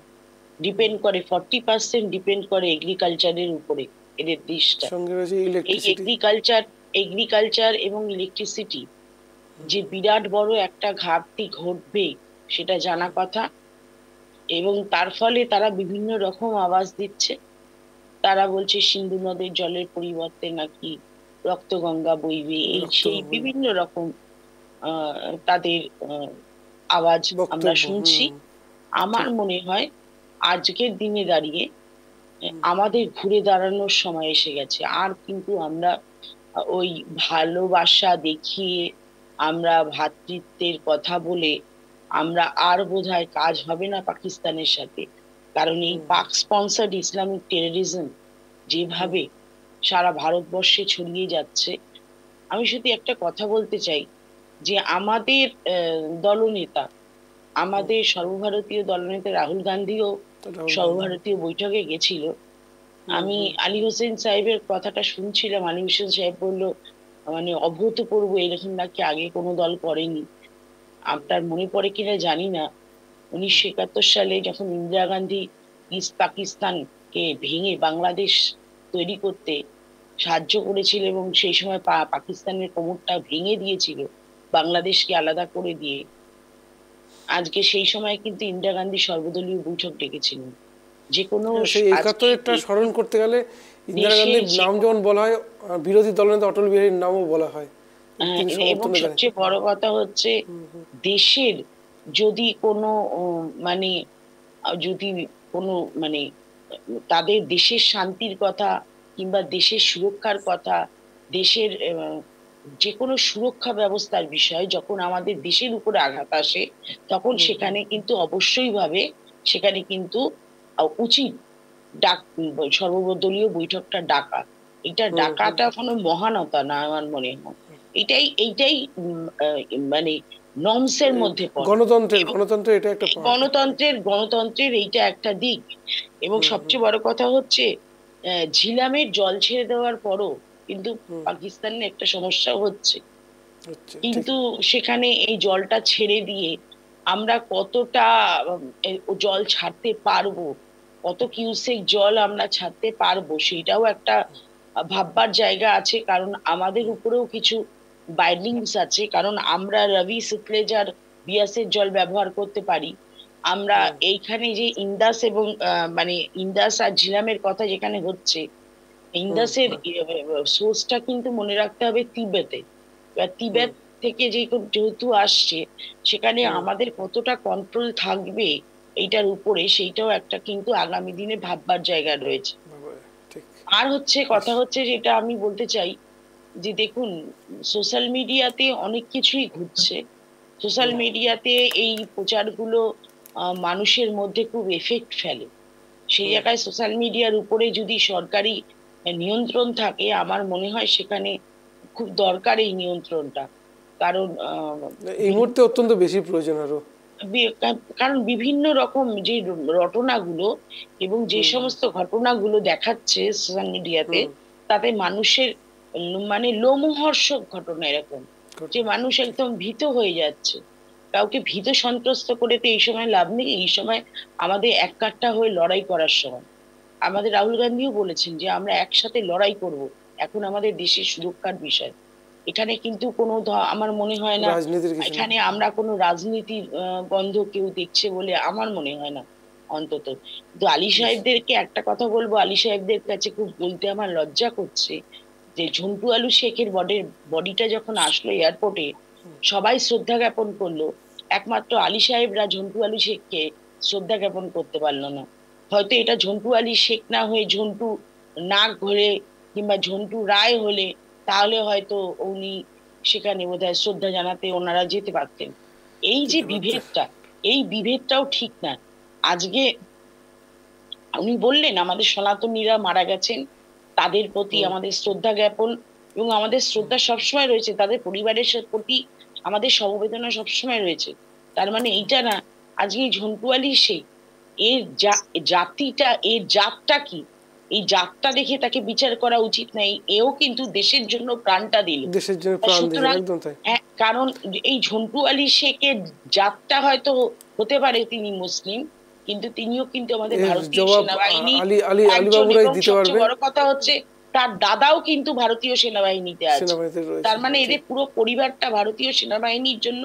ডিপেন্ড করে, 40% ডিপেন্ড করে এগ্রিকালচারের উপরে। এদের দেশটা। সঙ্গে রয়েছে এই ইলেকট্রিসিটি। এগ্রিকালচার এবং ইলেকট্রিসিটি যে বিরাট বড় একটা ঘাটতি ঘটবে সেটা জানা কথা, এবং তার ফলে তারা বিভিন্ন রকম আওয়াজ দিচ্ছে। তারা বলছে সিন্ধু নদের জলের পরিবর্তে নাকি রক্তগঙ্গা বইবে, এই সেই বিভিন্ন রকম তাদের আওয়াজ আমরা শুনছি। আমার মনে হয় আজকের দিনে দাঁড়িয়ে আমাদের ঘুরে দাঁড়ানোর সময় এসে গেছে। আর কিন্তু আমরা ওই ভালোবাসা দেখিয়ে, আমরা ভ্রাতৃত্বের কথা বলে আমরা আর বোধহয় কাজ হবে না পাকিস্তানের সাথে। কারণ এই পাক স্পন্সার্ড ইসলামিক টেররিজম যেভাবে সারা ভারতবর্ষে ছড়িয়ে যাচ্ছে, আমি শুধু একটা কথা বলতে চাই যে আমাদের দলনেতা, আমাদের সর্বভারতীয় দলনেতা রাহুল গান্ধীও সর্বভারতীয় বৈঠকে গেছিল। আমি আলী হোসেন সাহেবের কথাটা শুনছিলাম। আলী হোসেন সাহেব বললো মানে অভূতপূর্ব, এরকম নাকি আগে কোনো দল করেনি। আপনার মনে পড়ে কিনা জানি না, 1971 সালে যখন ইন্দিরা গান্ধী ইস্ট পাকিস্তানকে ভেঙে বাংলাদেশ তৈরি করতে সাহায্য করেছিল এবং সেই সময় পাকিস্তানের কোমরটা ভেঙে দিয়েছিল বাংলাদেশকে আলাদা করে দিয়ে। আজকে সেই সময় কিন্তু ইন্দিরা গান্ধী সর্বদলীয় বৈঠক ডেকেছিলেন। যে কোনো সেই 71টা স্মরণ করতে গেলে ইন্দিরা গান্ধীর নাম যেমন বলা হয়, বিরোধী দলনেতা অটল বিহারীর নামও বলা হয়। এবং সবচেয়ে বড় কথা হচ্ছে দেশের যদি কোনো মানে যদি কোনো মানে তাদের দেশের শান্তির কথা কিংবা দেশের সুরক্ষার কথা, দেশের যে কোনো সুরক্ষা ব্যবস্থার বিষয় যখন আমাদের দেশের উপরে আঘাত আসে, তখন সেখানে কিন্তু অবশ্যই ভাবে সেখানে কিন্তু উচিত সর্বদলীয় বৈঠকটা ডাকা। এটা ডাকাটা কোনো মহানতা না আমার মনে হয়। এইটাই মানে নর্মসের মধ্যে গণতন্ত্রের এইটা একটা দিক। এবং সবচেয়ে বড় কথা হচ্ছে ঝিলামের জল ছেড়ে দেওয়ার পরও কিন্তু পাকিস্তানের একটা সমস্যা হচ্ছে, কিন্তু সেখানে এই জলটা ছেড়ে দিয়ে আমরা কতটা জল ছাড়তে পারবো, কত কিউসেক জল আমরা ছাড়তে পারবো, সেটাও একটা ভাববার জায়গা আছে। কারণ আমাদের উপরেও কিছু বাইন্ডিংস আছে, কারণ আমরা রবি, সতলেজ আর বিয়াসের জল ব্যবহার করতে পারি। আমরা এইখানে যে ইন্দাস এবং মানে ইন্দাস আর ঝিলামের কথা যেখানে হচ্ছে, ইন্দাসের সোর্সটা কিন্তু মনে রাখতে হবে তিবেতে। তিবেত থেকে যেহেতু আসছে, সেখানে আমাদের কতটা কন্ট্রোল থাকবে এইটার উপরে, সেইটাও একটা কিন্তু আগামী দিনে ভাববার জায়গা রয়েছে। আর কথা হচ্ছে যেটা আমি বলতে চাই যে দেখুন, সোশ্যাল মিডিয়াতে অনেক কিছুই ঘুরছে। সোশ্যাল মিডিয়াতে এই প্রচারগুলো মানুষের মধ্যে খুব এফেক্ট ফেলে। সেই জায়গায় সোশ্যাল মিডিয়ার উপরে যদি সরকারি নিয়ন্ত্রণ থাকে, আমার মনে হয় সেখানে খুব দরকার এই নিয়ন্ত্রণটা। কারণ এই মুহূর্তে অত্যন্ত বেশি প্রয়োজন আরো, কারণ বিভিন্ন রকম যে রটনাগুলো এবং যে সমস্ত ঘটনাগুলো দেখাচ্ছে সোশ্যাল মিডিয়াতে, তাতে মানুষের মানে লোমহর্ষক ঘটনা এরকম যে মানুষ একদম ভীত হয়ে যাচ্ছে। কাউকে ভীত সন্ত্রস্ত করে তো এই সময় লাভ নেই। এই সময় আমাদের এককাট্টা হয়ে লড়াই করার সময়। আমাদের রাহুল গান্ধীও বলেছেন যে আমরা একসাথে লড়াই করব, এখন আমাদের দেশের সুরক্ষার বিষয়। এখানে কিন্তু কোনো আমার মনে হয় না এখানে আমরা কোনো রাজনীতির গন্ধ কেউ দেখছে বলে আমার মনে হয় না অন্তত। কিন্তু আলী সাহেবদেরকে একটা কথা বলবো, আলী সাহেবদের কাছে খুব বলতে আমার লজ্জা করছে যে ঝন্টু আলু শেখের বডিটা যখন আসলো এয়ারপোর্টে, সবাই শ্রদ্ধা জ্ঞাপন করলো, একমাত্র আলী সাহেবরা ঝন্টু আলু শেখকে শ্রদ্ধা জ্ঞাপন করতে পারলো না। হয়তো এটা ঝন্টু আলী শেখ না হয়ে ঝন্টু নাগ হলে কিংবা ঝন্টু রায় হলে তাহলে হয়তো উনি সেখানে বোধহয় শ্রদ্ধা জানাতে ওনারা যেতে পারতেন। এই যে বিভেদটা, এই বিভেদটাও ঠিক না। আজকে উনি বললেন আমাদের সনাতনীরা মারা গেছেন, তাদের প্রতি আমাদের শ্রদ্ধা জ্ঞাপন, এবং আমাদের শ্রদ্ধা সবসময় রয়েছে, তাদের পরিবারের প্রতি আমাদের সমবেদনা সবসময় রয়েছে। তার মানে এইটা না আজকে ঝন্টু আলী শেখ এর জাতিটা, এর জাতটা কি, এই জাতটা দেখে তাকে বিচার করা উচিত নাই। এও কিন্তু দেশের জন্য প্রাণটা দিল, দেশের জন্য প্রাণ দিল, একদম তাই। কারণ এই ঝন্টু আলী শেখের জাতটা হয়তো হতে পারে তিনি মুসলিম, কিন্তু তিনিও কিন্তু আমাদের এর ভারতীয় জবাব সেনাবাহিনী একজন, আলিবাবুরাই এবং দিতে সবচেয়ে পারবে। বড় কথা হচ্ছে তার দাদাও কিন্তু ভারতীয় সেনাবাহিনীতে আছে। সেনাবাহিনীতে রয়েছে, তার মানে এদের ঠিক। পুরো পরিবারটা ভারতীয় সেনাবাহিনীর জন্য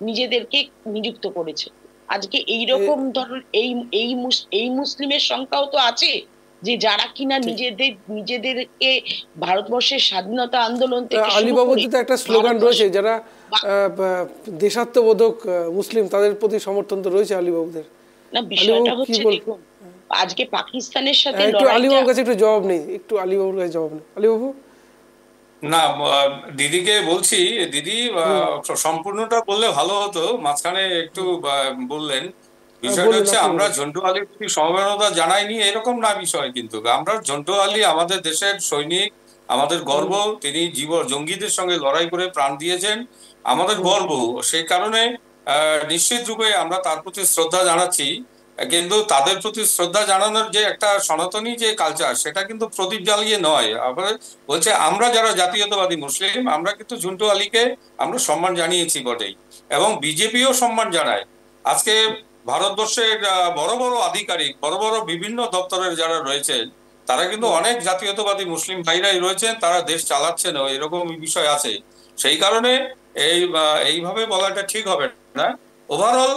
নিজেদেরকে নিযুক্ত করেছে। আজকে এইরকম ধরুন এই মুসলিমের সংখ্যাও তো আছে, যে যারা কিনা ঠিক। নিজেদেরকে ভারতবর্ষের স্বাধীনতা আন্দোলন থেকে শুরু করে আলিবাবুতে তো একটা স্লোগান ভারতবর্ষ- রয়েছে, যারা দেশাত্মবোধক মুসলিম, তাদের প্রতি সমর্থন তো রয়েছে আলিবাবুদের। না, আলিবাবু বিষয়টা কি হচ্ছে বল, দেখুন, আজকে পাকিস্তানের সাথে একটু লড়াইটা আলিবাবুর কাছে একটু জবাব নেই, একটু আলিবাবুর কাছে জবাব নেই। আলিবাবু। না, দিদিকে বলছি, দিদি সম্পূর্ণটা বললে ভালো হতো, মাঝখানে একটু বললেন। বিষয়টা বলুন, হচ্ছে আপনি আমরা বলুন। ঝন্টু আলীর প্রতি সমবেদনা জানাইনি এরকম না বিষয়, কিন্তু আমরা ঝন্টু আলী আমাদের দেশের সৈনিক, আমাদের গর্ব। তিনি জঙ্গিদের সঙ্গে লড়াই করে প্রাণ দিয়েছেন, আমাদের গর্ব। সেই কারণে নিশ্চিত রূপে আমরা তার প্রতি শ্রদ্ধা জানাচ্ছি। কিন্তু তাদের প্রতি শ্রদ্ধা জানানোর যে একটা সনাতনী যে কালচার, সেটা কিন্তু প্রদীপ জ্বালিয়ে নয়। আবার বলছে আমরা যারা জাতীয়তাবাদী মুসলিম, আমরা কিন্তু ঝন্টু আলীকে আমরা সম্মান জানিয়েছি বটেই, এবং বিজেপিও সম্মান জানায়। আজকে ভারতবর্ষের বড় বড় আধিকারিক, বড় বড় বিভিন্ন দপ্তরের যারা রয়েছেন, তারা কিন্তু অনেক জাতীয়তাবাদী মুসলিম ভাইরাই রয়েছেন, তারা দেশ চালাচ্ছেন, এরকম বিষয় আছে। সেই কারণে এইভাবে বলাটা ঠিক হবে না। ওভারঅল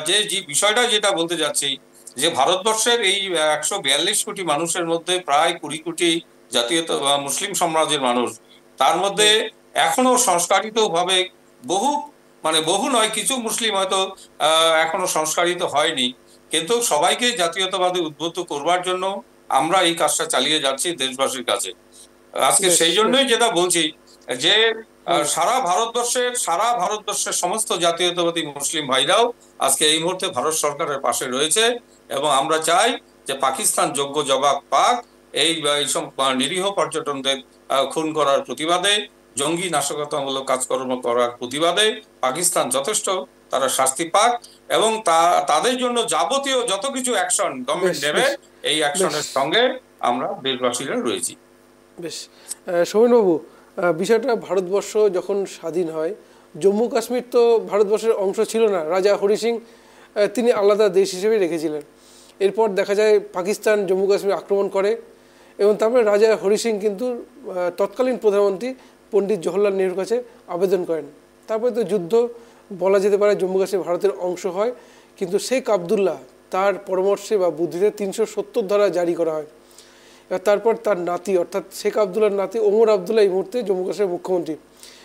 যে বিষয়টা যেটা বলতে যাচ্ছি, যে ভারতবর্ষের এই 142 কোটি মানুষের মধ্যে প্রায় 20 কোটি জাতীয়তা মুসলিম সাম্রাজ্যের মানুষ, তার মধ্যে এখনো সংস্কারিত ভাবে বহু নয়, কিছু মুসলিম হয়তো এখনো সংস্কারিত হয়নি। কিন্তু সবাইকে জাতীয়তাবাদী উদ্বুদ্ধ করবার জন্য আমরা এই কাজটা চালিয়ে যাচ্ছি দেশবাসীর কাছে। আজকে বেশ, সেই বেশ। জন্যই যেটা বলছি, যে সারা ভারতবর্ষের সমস্ত জাতীয়তাবাদী মুসলিম ভাইরাও আজকে এই মুহূর্তে ভারত সরকারের পাশে রয়েছে, এবং আমরা চাই যে পাকিস্তান যোগ্য জবাব পাক এইসব নিরীহ পর্যটনদের খুন করার প্রতিবাদে, জঙ্গি নাশকতামূলক কাজকর্ম করার প্রতিবাদে পাকিস্তান যথেষ্ট তারা শাস্তি পাক, এবং তাদের জন্য যাবতীয় যত কিছু অ্যাকশন গভর্নমেন্ট বেশ, নেবে, বেশ, এই অ্যাকশনের সঙ্গে আমরা দেশবাসীরা রয়েছি। বেশ। সৌমেনবাবু, বিষয়টা ভারতবর্ষ যখন স্বাধীন হয়, জম্মু কাশ্মীর তো ভারতবর্ষের অংশ ছিল না। রাজা হরি সিং তিনি আলাদা দেশ হিসেবে রেখেছিলেন। এরপর দেখা যায় পাকিস্তান জম্মু কাশ্মীর আক্রমণ করে, এবং তারপরে রাজা হরি সিং কিন্তু তৎকালীন প্রধানমন্ত্রী পণ্ডিত জওহরলাল নেহরুর কাছে আবেদন করেন। তারপরে তো যুদ্ধ, বলা যেতে পারে জম্মু কাশ্মীর ভারতের অংশ হয়। কিন্তু শেখ আবদুল্লাহ তার পরামর্শে বা বুদ্ধিতে 370 ধারা জারি করা হয়। তারপর তার নাতি, অর্থাৎ শেখ আবদুল্লাহর নাতি ওমর আবদুল্লাহ এই মুহূর্তে জম্মু কাশ্মীরের মুখ্যমন্ত্রী,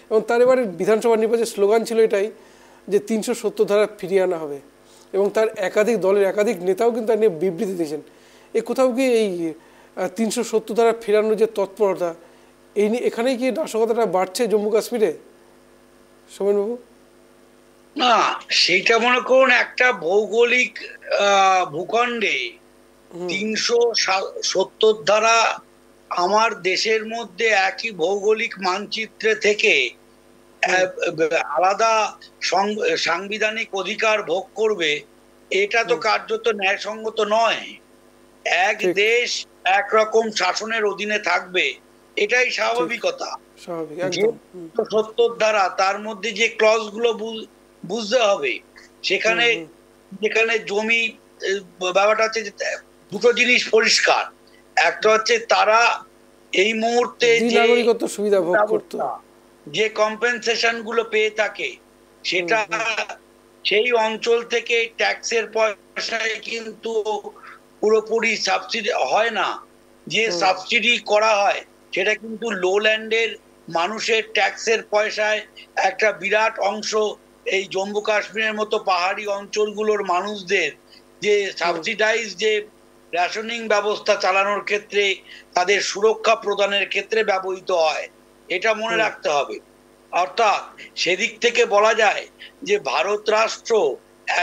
এবং তার এবারে বিধানসভা নির্বাচনের স্লোগান ছিল এটাই যে 370 ধারা ফিরিয়ে আনা হবে, এবং তার দলের একাধিক নেতাও কিন্তু তার নিয়ে বিবৃতি দিয়েছেন। কোথাও কি এই 370 ধারা ফেরানোর যে তৎপরতা, এখানেই কি নাশকতাটা বাড়ছে জম্মু কাশ্মীরে, সোমেনবাবু? না, সেইটা মনে করুন একটা ভৌগোলিক ভূখণ্ডে 370 ধারা আমার দেশের মধ্যে একই ভৌগোলিক মানচিত্রে থেকে আলাদা সাংবিধানিক অধিকার ভোগ করবে, এটা তো কার্যত ন্যায়সঙ্গত নয়। এক দেশ একরকম শাসনের অধীনে থাকবে, এটাই স্বাভাবিকতা। 70 ধারা, তার মধ্যে যে ক্লজ গুলো বুঝতে হবে, যেখানে জমি ব্যাপারটা হচ্ছে দুটো জিনিস পরিষ্কার। একটা হচ্ছে তারা এই মুহূর্তে যে সুবিধা ভোগ করতে, যে কম্পেনসেশন গুলো পেয়ে থাকে, সেটা সেই অঞ্চল থেকে ট্যাক্সের পয়সায় কিন্তু পুরোপুরি সাবসিডি হয় না। যে সাবসিডি করা হয় সেটা কিন্তু লোল্যান্ডের মানুষের ট্যাক্সের পয়সায় একটা বিরাট অংশ এই জম্মু কাশ্মীরের মতো পাহাড়ি অঞ্চলগুলোর মানুষদের যে সাবসিডাইজ যে রেশনিং ব্যবস্থা চালানোর ক্ষেত্রে, তাদের সুরক্ষা প্রদানের ক্ষেত্রে ব্যবহৃত হয়। এটা মনে রাখতে হবে। অর্থাৎ সেদিক থেকে বলা যায় যে ভারত রাষ্ট্র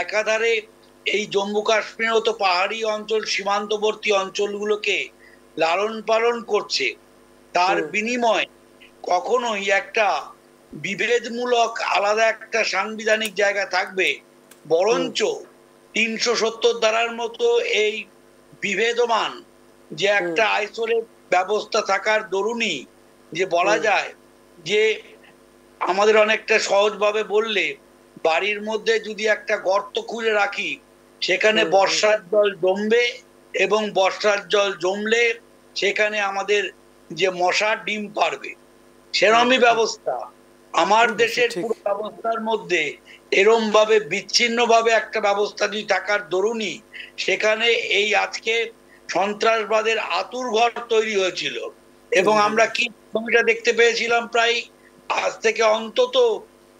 একাধারে এই জম্মু কাশ্মীর তো পাহাড়ি অঞ্চল, সীমান্তবর্তী অঞ্চলগুলোকে লালন পালন করছে। তার বিনিময় কখনোই একটা বিভেদমূলক আলাদা একটা সাংবিধানিক জায়গা থাকবে, বরঞ্চ 370 ধারার মতো এই বিভেদমান যে একটা আইসোলেট ব্যবস্থা থাকার দরুনই যে বলা যায় যে আমাদের অনেকটা সহজভাবে বললে, বাড়ির মধ্যে যদি একটা গর্ত খুঁড়ে রাখি, সেখানে বর্ষার জল জমবে, এবং বর্ষার জল জমলে সেখানে আমাদের যে মশার ডিম পারবে, সেরমই ব্যবস্থা আমার দেশের পুরো ব্যবস্থার মধ্যে এরম ভাবে বিচ্ছিন্ন ভাবে একটা ব্যবস্থা যদি থাকার দরুনই সেখানে এই আজকে সন্ত্রাসবাদের আতুরঘর তৈরি হয়েছিল। এবং আমরা কি ছবিটা দেখতে পেয়েছিলাম প্রায় আজ থেকে অন্তত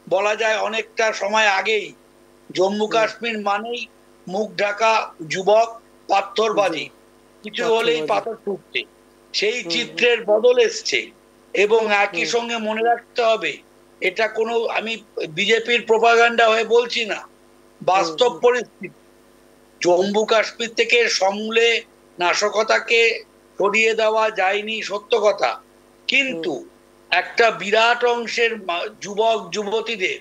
বলা যায় অনেকটা সময় আগেই, জম্মু কাশ্মীর মানেই মুখ ঢাকা যুবক, পাথরবাজি, কিছু হলেই পাথর ছুটছে, সেই চিত্রের বদল এসছে। এবং একই সঙ্গে মনে রাখতে হবে, এটা কোনো আমি বিজেপির প্রোপাগান্ডা হয়ে বলছি না, বাস্তব পরিস্থিতি। জম্মু কাশ্মীর থেকে সমূলে নাশকতাকে সরিয়ে দেওয়া যায়নি, সত্য কথা, কিন্তু একটা বিরাট অংশের যুবক যুবতীদের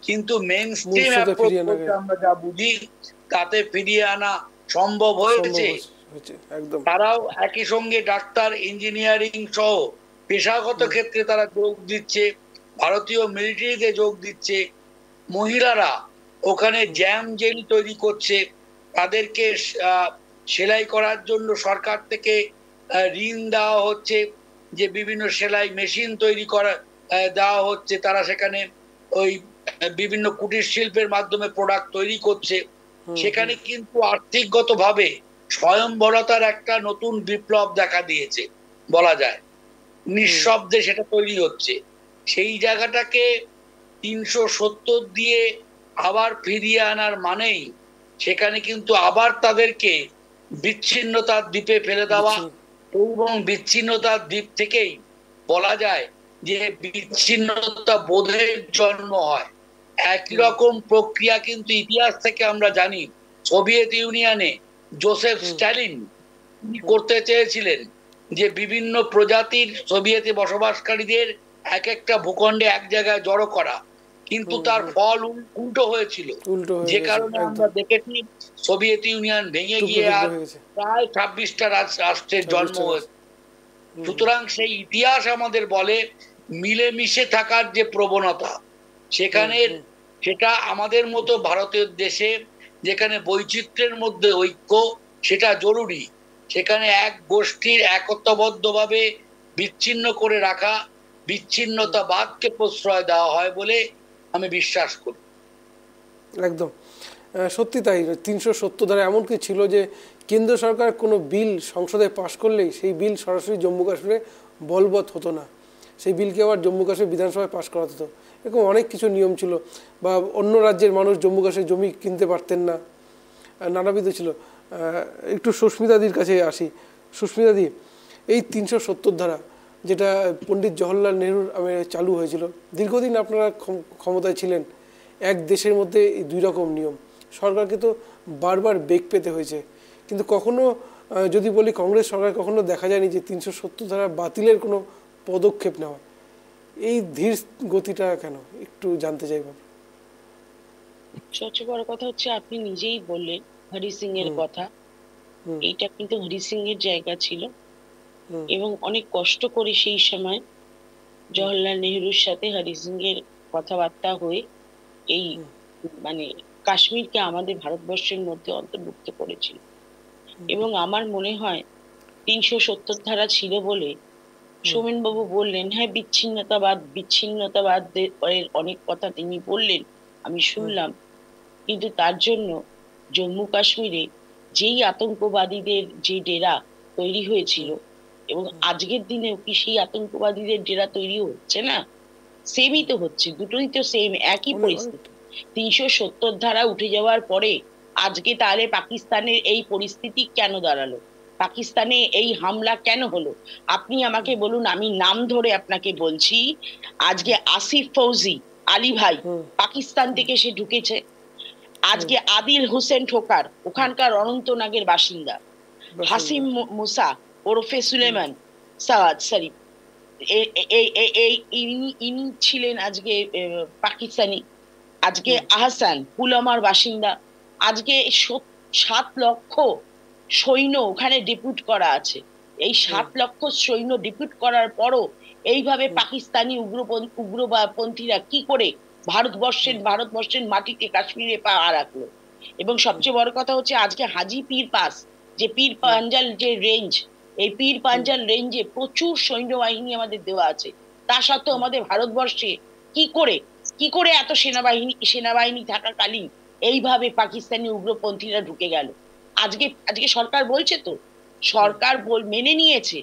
কিন্তু মেইন স্ট্রিম অ্যাপ্রোচ করতে আমরা যা বুঝি তাতে ফিরিয়ে আনা সম্ভব হয়েছে। তারাও একই সঙ্গে ডাক্তার, ইঞ্জিনিয়ারিং সহ পেশাগত ক্ষেত্রে তারা যোগ দিচ্ছে, ভারতীয় মিলিটারিতে যোগ দিচ্ছে। মহিলারা ওখানে জ্যাম জেল তৈরি করছে, তাদেরকে সেলাই করার জন্য সরকার থেকে ঋণ দেওয়া হচ্ছে, যে বিভিন্ন সেলাই মেশিন তৈরি করা দেওয়া হচ্ছে, তারা সেখানে ওই বিভিন্ন কুটির শিল্পের মাধ্যমে প্রোডাক্ট তৈরি করছে। সেখানে কিন্তু আর্থিকগত ভাবে স্বয়ংবরতার একটা নতুন বিপ্লব দেখা দিয়েছে বলা যায়, নিঃশব্দে সেটা তৈরি হচ্ছে। সেই জায়গাটাকে 370 দিয়ে আবার ফিরিয়ে আনার মানেই সেখানে কিন্তু আবার তাদেরকে বিচ্ছিন্নতার দ্বীপে ফেলে দেওয়া, এবং বিচ্ছিন্নতার দ্বীপ থেকেই বলা যায় যে বিচ্ছিন্নতা বোধের জন্ম হয়। একই রকম প্রক্রিয়া কিন্তু ইতিহাস থেকে আমরা জানি, সোভিয়েত ইউনিয়নে জোসেফ স্ট্যালিন করতে চেয়েছিলেন যে বিভিন্ন প্রজাতির সোভিয়েতে বসবাসকারীদের এক একটা ভূখণ্ডে এক জায়গায় জড়ো করা, কিন্তু তার ফল উল্টো হয়েছিল, যে কারণে আমরা দেখেছি সোভিয়েত ইউনিয়ন ভেঙে গিয়ে আর প্রায় 26টা রাষ্ট্রের জন্ম হয়েছে। সুতরাং সেই ইতিহাস আমাদের বলে মিলেমিশে থাকার যে প্রবণতা, সেখানে সেটা আমাদের মতো ভারতের দেশে যেখানে বৈচিত্র্যের মধ্যে ঐক্য সেটা জরুরি, সেখানে এক গোষ্ঠীর একতাবদ্ধভাবে বিচ্ছিন্ন করে রাখা, বিচ্ছিন্নতাবাদকে প্রশ্রয় দেওয়া হয় বলে আমি বিশ্বাস করি। একদম সত্যি তাই। 370 ধারা এমন কি ছিল যে কেন্দ্র সরকার কোনো বিল সংসদে পাশ করলেই সেই বিল সরাসরি জম্মু কাশ্মীরে বলবৎ হতো না, সেই বিলকে আবার জম্মু কাশ্মীর বিধানসভায় পাশ করাতে হতো। এরকম অনেক কিছু নিয়ম ছিল, বা অন্য রাজ্যের মানুষ জম্মু কাশ্মীর জমি কিনতে পারতেন না, নানাবিধ ছিল। একটু সুস্মিতাদির কাছে আসি। সুস্মিতাদি, এই 370 ধারা যেটা পণ্ডিত জওহরলাল নেহরুর চালু হয়েছিল, দীর্ঘদিন আপনারা ক্ষমতায় ছিলেন, এক দেশের মধ্যে এই দুই রকম নিয়ম, সরকারকে তো বারবার বেগ পেতে হয়েছে, কিন্তু কখনো যদি বলি কংগ্রেস সরকার কখনো দেখা যায়নি যে 370 ধারা বাতিলের কোনো পদক্ষেপ নেওয়া। এই ধীর গতিটা কেন, একটু জানতে চাইব। সবচেয়ে বড় কথা হচ্ছে আপনি নিজেই বললেন হরি সিং এর কথা, এইটা কিন্তু হরি সিং এর জায়গা ছিল, এবং অনেক কষ্ট করে সেই সময় জওহরলাল নেহরুর সাথে হরি সিং এর কথাবার্তা হয়ে এই মানে কাশ্মীরকে আমাদের ভারতবর্ষের মধ্যে অন্তর্ভুক্ত করেছিল। এবং আমার মনে হয় 370 ধারা ছিল বলে সোমেন বাবু বললেন, হ্যাঁ বিচ্ছিন্নতাবাদের অনেক কথা তিনি বললেন, আমি শুনলাম, কিন্তু তার জন্য জম্মু কাশ্মীরে যেই আতঙ্কবাদীদের যে ডেরা তৈরি হয়েছিল, এবং আজকের দিনেও কি সেই আতঙ্কবাদীদের ডেরা তৈরি হচ্ছে না? সেমই তো হচ্ছে, দুটোই তো সেম, একই পরিস্থিতি। 370 ধারা উঠে যাওয়ার পরে আজকে তাহলে পাকিস্তানের এই পরিস্থিতি কেন দাঁড়ালো? পাকিস্তানে এই হামলা কেন হলো? আপনি আমাকে বলুন, আমি নাম ধরে আপনাকে বলছি, আজকে আসিফ ফৌজি আলী ভাই পাকিস্তান থেকে সে ঢুকেছে। আজকে আদিল হোসেন ঠোকার ওখানকার অনন্তনাগের বাসিন্দা, হাসিম মুসা ওরফে সুলেমান সাওয়াদ শরীফ, ইনি ছিলেন আজকে পাকিস্তানি। আজকে আহসান পুলওয়ামার বাসিন্দা। আজকে 7 লক্ষ সৈন্য ওখানে ডিপুট করা আছে। এই 7 লক্ষ সৈন্য ডিপুট করার পরও এইভাবে পাকিস্তানি উগ্রপন্থীরা কি করে ভারতবর্ষের মাটিতে কাশ্মীরে পা রাখলো? এবং সবচেয়ে বড় কথা হচ্ছে আজকে হাজি পীর পাস, যে পীর পাঞ্জাল যে রেঞ্জ, এই পীর পাঞ্জাল রেঞ্জে প্রচুর সৈন্যবাহিনী আমাদের দেওয়া আছে। তা সত্ত্বেও আমাদের ভারতবর্ষে কি করে এত সেনাবাহিনী থাকাকালীন এইভাবে পাকিস্তানি উগ্রপন্থীরা ঢুকে গেল? আজকে সরকার বলছে, তো সরকার মেনে নিয়েছে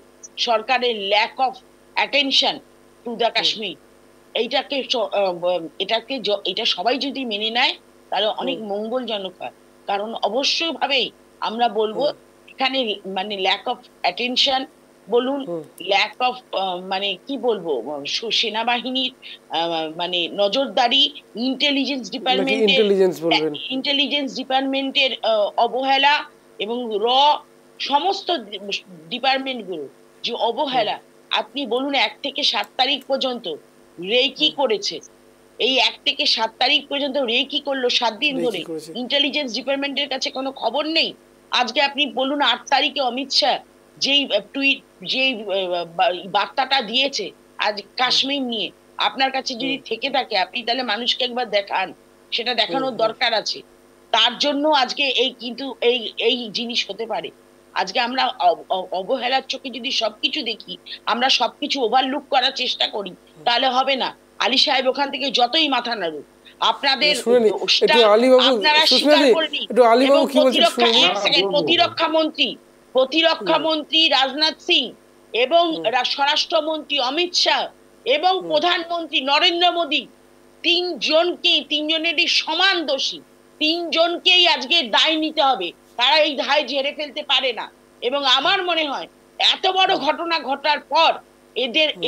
সরকারের lack of attention to the Kashmir. এটা সবাই যদি মেনে নেয় তাহলে অনেক মঙ্গলজনক হয়। কারণ অবশ্যই ভাবেই আমরা বলবো এখানে মানে ল্যাক অফ অ্যাটেনশন বলুন, ল্যাক অফ মানে কি বলবো, সেনাবাহিনীর মানে নজরদারি, ইন্টেলিজেন্স ডিপার্টমেন্টের অবহেলা এবং সমস্ত ডিপার্টমেন্টগুলো যে অবহেলা। আপনি বলুন 1 থেকে 7 তারিখ পর্যন্ত রে কি করেছে? এই 1 থেকে 7 তারিখ পর্যন্ত রে কি করলো? 7 দিন ধরে ইন্টেলিজেন্স ডিপার্টমেন্টের কাছে কোনো খবর নেই। আজকে আপনি বলুন 8 তারিখে অমিত শাহ যেই বার্তাটা দিয়েছে আজ কাশ্মীর নিয়ে, আপনার কাছে যদি থেকে থাকে আপনি তাহলে মানুষকে একবার দেখান, সেটা দেখানোর দরকার আছে। তার জন্য আজকে এই জিনিস হতে পারে। আজকে আমরা অবহেলার চোখে যদি সবকিছু দেখি, আমরা সবকিছু ওভারলুক করার চেষ্টা করি, তাহলে হবে না। আলী সাহেব ওখান থেকে যতই মাথা নাড়ুক, আপনাদের প্রতিরক্ষা মন্ত্রী রাজনাথ সিং এবং স্বরাষ্ট্রমন্ত্রী অমিত শাহ এবং প্রধানমন্ত্রী নরেন্দ্র মোদী তিনজনেরই সমান দোষী। 3 জনকেই আজকে দায় নিতে হবে। তারা এই দায় ঝেড়ে ফেলতে পারে না। এবং আমার মনে হয় এত বড় ঘটনা ঘটার পর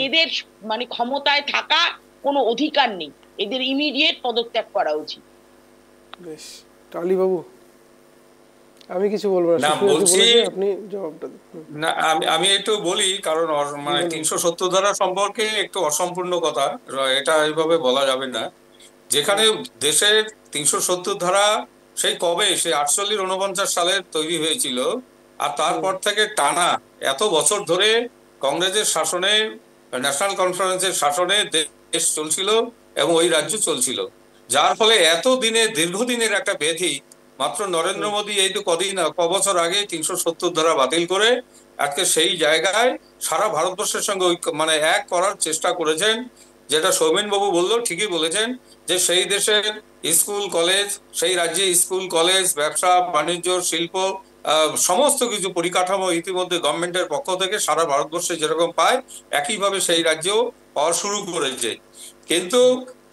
এদের মানে ক্ষমতায় থাকা কোনো অধিকার নেই, এদের ইমিডিয়েট পদত্যাগ করা উচিত। বেশ, টালি বাবু আমি কিছু বলবো না, আপনি জবাবটা দিন। না, আমি একটু বলি, কারণ মানে 370 ধারা সম্পর্কে একটু অসম্পূর্ণ কথা, এটা এইভাবে বলা যাবে না। যেখানে দেশের 370 ধারা সেই কবে, সেই 48-49 সালে তৈরি হয়েছিল, আর তারপর থেকে টানা এত বছর ধরে কংগ্রেসের শাসনে, ন্যাশনাল কনফারেন্সের শাসনে দেশ চলছিল এবং ওই রাজ্য চলছিল, যার ফলে এত দীর্ঘদিনের একটা ব্যাধি মাত্র নরেন্দ্র মোদী এই তো কবছর আগে 370 ধারা বাতিল করে আজকে সেই জায়গায় সারা ভারতবর্ষের সঙ্গে মানে এক করার চেষ্টা করেছেন। যেটা সৌমেন বাবু বললো, ঠিকই বলেছেন যে সেই দেশের স্কুল কলেজ, সেই রাজ্যে স্কুল কলেজ, ব্যবসা বাণিজ্য, শিল্প, সমস্ত কিছু পরিকাঠামো ইতিমধ্যে গভর্নমেন্টের পক্ষ থেকে সারা ভারতবর্ষে যেরকম পায় একইভাবে সেই রাজ্যেও পাওয়া শুরু করেছে। কিন্তু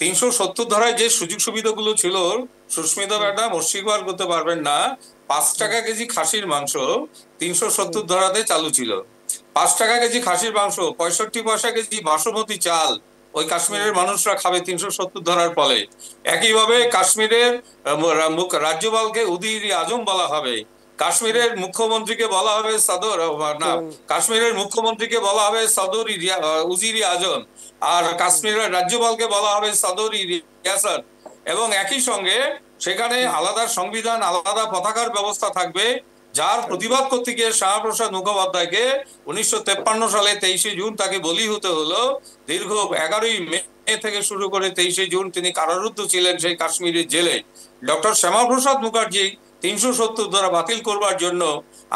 370 ধারায় যে সুযোগ সুবিধাগুলো ছিল, সুস্মিতা ম্যাডাম অস্বীকার করতে পারবেন না, 5 টাকা কেজি খাসির মাংস 370 ধারাতে চালু ছিল। 5 টাকা কেজি খাসির মাংস, 65 পয়সা কেজি বাসমতি চাল ওই কাশ্মীরের মানুষরা খাবে 370 ধারার ফলে। একইভাবে কাশ্মীরের রাজ্যপালকে উজির আজম বলা হবে, কাশ্মীরের মুখ্যমন্ত্রীকে বলা হবে কাশ্মীরের মুখ্যমন্ত্রীকে বলা হবে উজির আজম, আর কাশ্মীরের রাজ্যপালকে বলা হবে সদর রিয়াসত। এবং একই সঙ্গে সেখানে আলাদা সংবিধান, আলাদা পতাকার ব্যবস্থা থাকবে, যার প্রতিবাদ করতে গিয়ে শ্যামাপ্রসাদ মুখোপাধ্যায়কে 1953 সালে 23শে জুন তাকে বলি হতে হলো। দীর্ঘ 11ই মে থেকে শুরু করে 23শে জুন তিনি কারারুদ্ধ ছিলেন সেই কাশ্মীরের জেলে। ডক্টর শ্যামাপ্রসাদ মুখার্জি 370 ধারা বাতিল করবার জন্য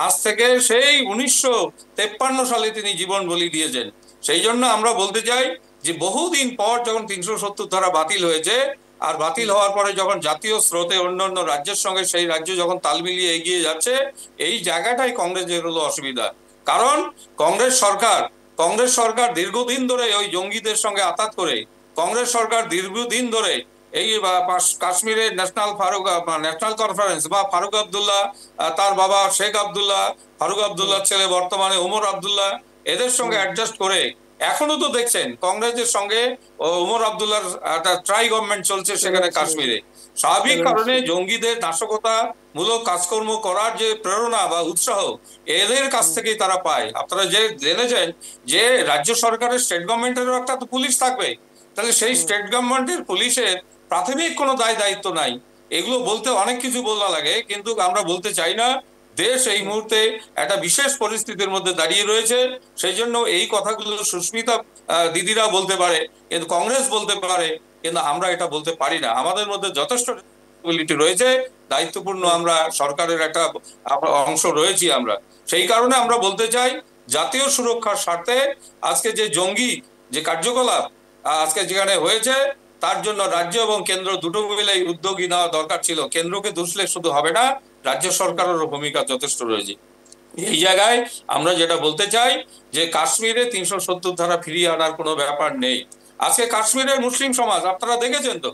আজ থেকে সেই 1953 সালে তিনি জীবন বলি দিয়েছেন। সেই জন্য আমরা বলতে চাই যে বহুদিন পর যখন 370 ধারা বাতিল হয়েছে, আর বাতিল হওয়ার পরে যখন জাতীয় স্রোতে অন্যান্য রাজ্যের সঙ্গে সেই রাজ্য যখন তাল মিলিয়ে এগিয়ে যাচ্ছে, এই জায়গাটাই কংগ্রেসের হলো অসুবিধা। কারণ কংগ্রেস সরকার দীর্ঘদিন ধরে ওই জঙ্গিদের সঙ্গে আতাত করে, কংগ্রেস সরকার দীর্ঘদিন ধরে এই কাশ্মীরের ন্যাশনাল কনফারেন্স বা ফারুক আব্দুল্লাহ, তার বাবা শেখ আব্দুল্লাহ, ফারুক আব্দুল্লাহর ছেলে বর্তমানে ওমর আব্দুল্লাহ, এদের সঙ্গে অ্যাডজাস্ট করে এখনো তো দেখছেন কংগ্রেসের সঙ্গে ওমর আব্দুল্লাহর একটা ট্রাই গভর্নমেন্ট চলছে সেখানে কাশ্মীরে। স্বাভাবিক কারণে জঙ্গিদের নাশকতা মূলক কাজকর্ম করার যে প্রেরণা বা উৎসাহ এদের কাছ থেকেই তারা পায়। আপনারা যে জেনেছেন যে রাজ্য সরকারের, স্টেট গভর্নমেন্টেরও একটা তো পুলিশ থাকবে, তাহলে সেই স্টেট গভর্নমেন্টের পুলিশের প্রাথমিক কোনো দায়িত্ব নাই। এগুলো বলতে অনেক কিছু বলা লাগে, কিন্তু আমরা বলতে চাই না। দেশ এই মুহূর্তে একটা বিশেষ পরিস্থিতির মধ্যে দাঁড়িয়ে রয়েছে, সেই জন্য এই কথাগুলো সুস্মিতা দিদিরা বলতে পারে, কিন্তু কংগ্রেস বলতে পারে, কিন্তু আমরা এটা বলতে পারি না। আমাদের মধ্যে যথেষ্ট রেসপন্সিবিলিটি রয়েছে দায়িত্বপূর্ণ আমরা সরকারের একটা অংশ রয়েছি আমরা। সেই কারণে আমরা বলতে চাই জাতীয় সুরক্ষার স্বার্থে আজকে যে জঙ্গি যে কার্যকলাপ আজকে যেখানে হয়েছে তার জন্য রাজ্য এবং কেন্দ্র দুটো মিলেই উদ্যোগী নেওয়া দরকার ছিল। কেন্দ্রকে দুষলে শুধু হবে না, রাজ্য সরকারেরও ভূমিকা যথেষ্ট রয়েছে। এই জায়গায় আমরা যেটা বলতে চাই যে কাশ্মীরে 370 ধারা ফিরিয়ে আনার কোনো ব্যাপার নেই। আজকে কাশ্মীরের মুসলিম সমাজ আপনারা দেখেছেন তো,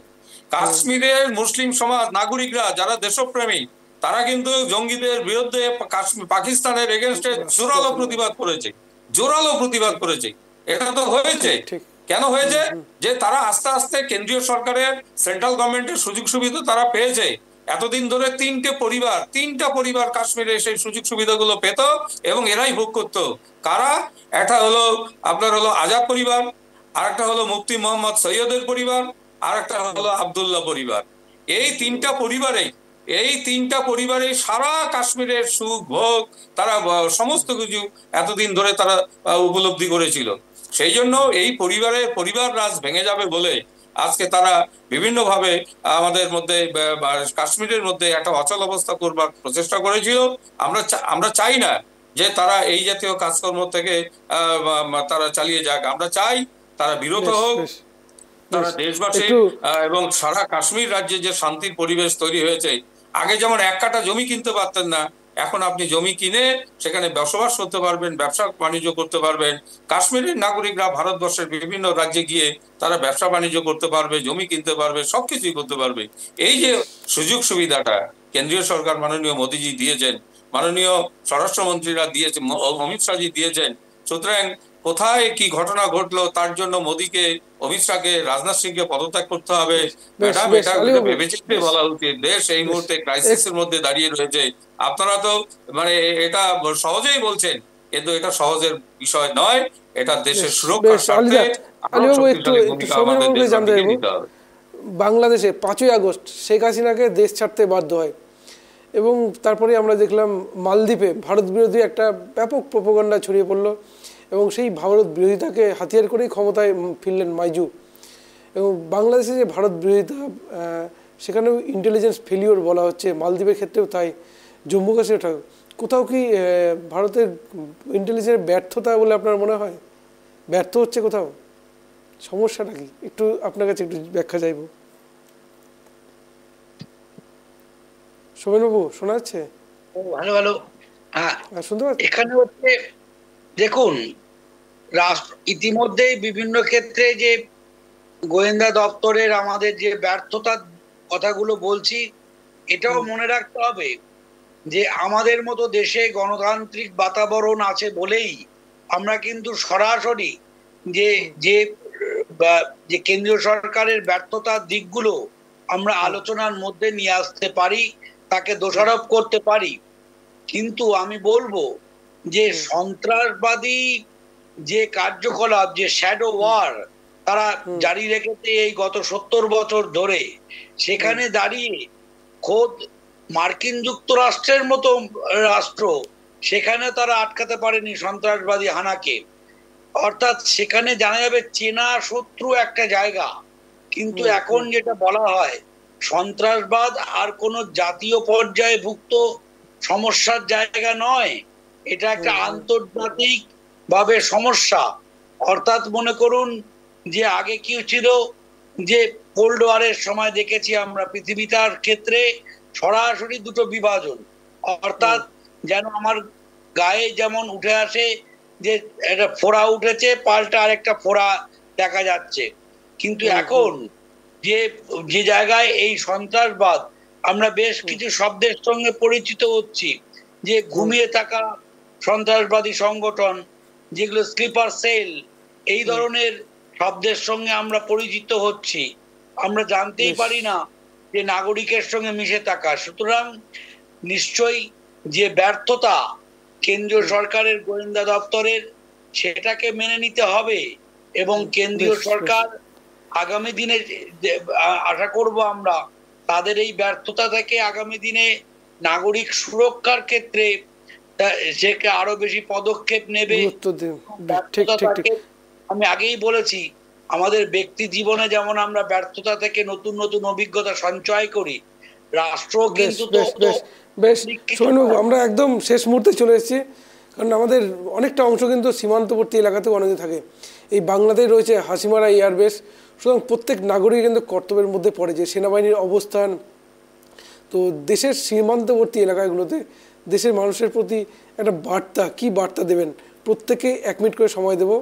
কাশ্মীরের মুসলিম সমাজ নাগরিকরা যারা দেশপ্রেমী তারা কিন্তু জঙ্গিদের বিরুদ্ধে পাকিস্তানের এগেনস্টে জোরালো প্রতিবাদ করেছে, জোরালো প্রতিবাদ করেছে। এটা তো হয়েছে কেন হয়েছে? যে তারা আস্তে আস্তে কেন্দ্রীয় সরকারের সেন্ট্রাল গভর্নমেন্টের সুযোগ সুবিধা তারা পেয়েছে। এতদিন ধরে তিনটা পরিবার কাশ্মীরে সেই সুযোগ সুবিধাগুলো পেত এবং এরাই ভোগ করতো। কারা? একটা হলো আপনার হলো আজাদ পরিবার, আর একটা হলো মুফতি মোহাম্মদ সৈয়দের পরিবার, আর একটা হলো আব্দুল্লাহ পরিবার। এই তিনটা পরিবারে সারা কাশ্মীরের সুখ ভোগ তারা সমস্ত কিছু এতদিন ধরে তারা উপলব্ধি করেছিল। সেই জন্য এই পরিবার রাজ ভেঙে যাবে বলে আজকে তারা বিভিন্ন ভাবে আমাদের মধ্যে কাশ্মীরের মধ্যে একটা অচল অবস্থা করবার প্রচেষ্টা করেছিল। আমরা চাই না যে তারা এই জাতীয় কাজকর্ম থেকে তারা চালিয়ে যাক। আমরা চাই তারা বিরত হোক, তারা দেশবাসী এবং সারা কাশ্মীর রাজ্যে যে শান্তির পরিবেশ তৈরি হয়েছে। আগে যেমন এক কাঠা জমি কিনতে পারতেন না, এখন আপনি জমি কিনে সেখানে বসবাস করতে পারবেন, ব্যবসা বাণিজ্য করতে পারবেন। কাশ্মীরের নাগরিকরা ভারতবর্ষের বিভিন্ন রাজ্যে গিয়ে তারা ব্যবসা বাণিজ্য করতে পারবে, জমি কিনতে পারবে, সবকিছুই করতে পারবে। এই যে সুযোগ সুবিধাটা কেন্দ্রীয় সরকার মাননীয় মোদীজি দিয়েছেন, মাননীয় স্বরাষ্ট্রমন্ত্রীরা দিয়েছেন, অমিত শাহজি দিয়েছেন। সুতরাং কোথায় কি ঘটনা ঘটলো তার জন্য মোদীকে, অমিত শাহকে, রাজনাথ সিংকে পদত্যাগ করতে হবে। ম্যাডাম, এটা ভেবেচিন্তে বলা উচিত। দেশ এই মুহূর্তে ক্রাইসিসের মধ্যে দাঁড়িয়ে রয়েছে। আপনারা তো মানে এটা সহজেই বলছেন, কিন্তু এটা সহজের বিষয় নয়। এটা দেশের সুরক্ষার স্বার্থে বাংলাদেশে 5ই আগস্ট শেখ হাসিনাকে দেশ ছাড়তে বাধ্য হয় এবং তারপরে আমরা দেখলাম মালদ্বীপে ভারত বিরোধী একটা ব্যাপক প্রোপাগান্ডা ছড়িয়ে পড়লো এবং সেই ভারত বিরোধিতাকে হাতিয়ার করেই ক্ষমতায় ফিরলেন মাইজু। এবং বাংলাদেশে যে ভারত বিরোধিতা সেখানেও ইন্টেলিজেন্স ফেলিওর বলা হচ্ছে, মালদ্বীপের ক্ষেত্রেও তাই, জম্মু কাশ্মীর কোথাও কি ভারতের ইন্টেলিজেন্সের ব্যর্থতা বলে আপনার মনে হয়? ব্যর্থ হচ্ছে কোথাও? সমস্যাটা কি একটু আপনার কাছে একটু ব্যাখ্যা চাইব। সোমেন বাবু শোনা যাচ্ছে? ভালো হ্যাঁ শুনতে পাচ্ছি। এখানে হচ্ছে দেখুন, ইতিমধ্যেই বিভিন্ন ক্ষেত্রে যে গোয়েন্দা দপ্তরের আমাদের যে ব্যর্থতার কথাগুলো বলছি, এটাও মনে রাখতে হবে যে আমাদের মতো দেশে গণতান্ত্রিক বাতাবরণ আছে বলেই আমরা কিন্তু সরাসরি যে কেন্দ্রীয় সরকারের ব্যর্থতার দিকগুলো আমরা আলোচনার মধ্যে নিয়ে আসতে পারি, তাকে দোষারোপ করতে পারি। কিন্তু আমি বলবো যে সন্ত্রাসবাদী যে কার্যকলাপ, যে শ্যাডো ওয়ার তারা জারি রেখেছে এই গত 70 বছর ধরে, সেখানে দাঁড়িয়ে খোদ মার্কিন যুক্তরাষ্ট্রের মতো রাষ্ট্র সেখানে তারা আটকাতে পারেনি সন্ত্রাসবাদী হানাকে। অর্থাৎ সেখানে জানা যাবে চেনা শত্রু একটা জায়গা। কিন্তু এখন যেটা বলা হয়, সন্ত্রাসবাদ আর কোনো জাতীয় পর্যায়ে ভুক্ত সমস্যার জায়গা নয়, এটা একটা আন্তর্জাতিক ভাবে সমস্যা। অর্থাৎ মনে করুন যে আগে কি ছিল, যে কোল্ড ওয়ারের সময় দেখেছি আমরা পৃথিবীটার ক্ষেত্রে সরাসরি দুটো বিভাজন। অর্থাৎ যেন আমার গায়ে যেমন উঠে আসে যে একটা ফোড়া উঠেছে, পাল্টা আরেকটা ফোড়া দেখা যাচ্ছে। কিন্তু এখন যে জায়গায় এই সন্ত্রাসবাদ, আমরা বেশ কিছু শব্দের সঙ্গে পরিচিত হচ্ছি, যে ঘুমিয়ে থাকা সন্ত্রাসবাদী সংগঠন যেগুলো স্লিপার সেল, এই ধরনের শব্দের সঙ্গে আমরা পরিচিত হচ্ছি। আমরা জানতেই পারি না যে নাগরিকের সঙ্গে মিশে থাকা। সুতরাং নিশ্চয়ই যে ব্যর্থতা কেন্দ্রীয় সরকারের গোয়েন্দা দপ্তরের, সেটাকে মেনে নিতে হবে এবং কেন্দ্রীয় সরকার আগামী দিনে আশা করব আমরা তাদের এই ব্যর্থতা থেকে আগামী দিনে নাগরিক সুরক্ষার ক্ষেত্রে সেকে আরো বেশি পদক্ষেপ নেবে। আমি আগেই বলেছি, আমাদের ব্যক্তি জীবনে যেমন আমরা ব্যর্থতা থেকে নতুন নতুন অভিজ্ঞতা সঞ্চয় করি, রাষ্ট্র বেশ কিন্তু বেশ বেশ বেশ কিছু সোমেনবাবু, আমরা একদম শেষ মুহূর্তে চলে এসেছি, কারণ আমাদের অনেকটা অংশ কিন্তু সীমান্তবর্তী এলাকাতেও অনেকে থাকে। এই বাংলাদেশ রয়েছে হাসিমারা এয়ারবেস, সুতরাং প্রত্যেক নাগরিক কিন্তু কর্তব্যের মধ্যে পড়ে যে সেনাবাহিনীর অবস্থান। তো দেশের সীমান্তবর্তী এলাকাগুলোতে দেশের মানুষের প্রতি একটা বার্তা, কি বার্তা দেবেন? প্রত্যেকে 1 মিনিট করে সময় দেব।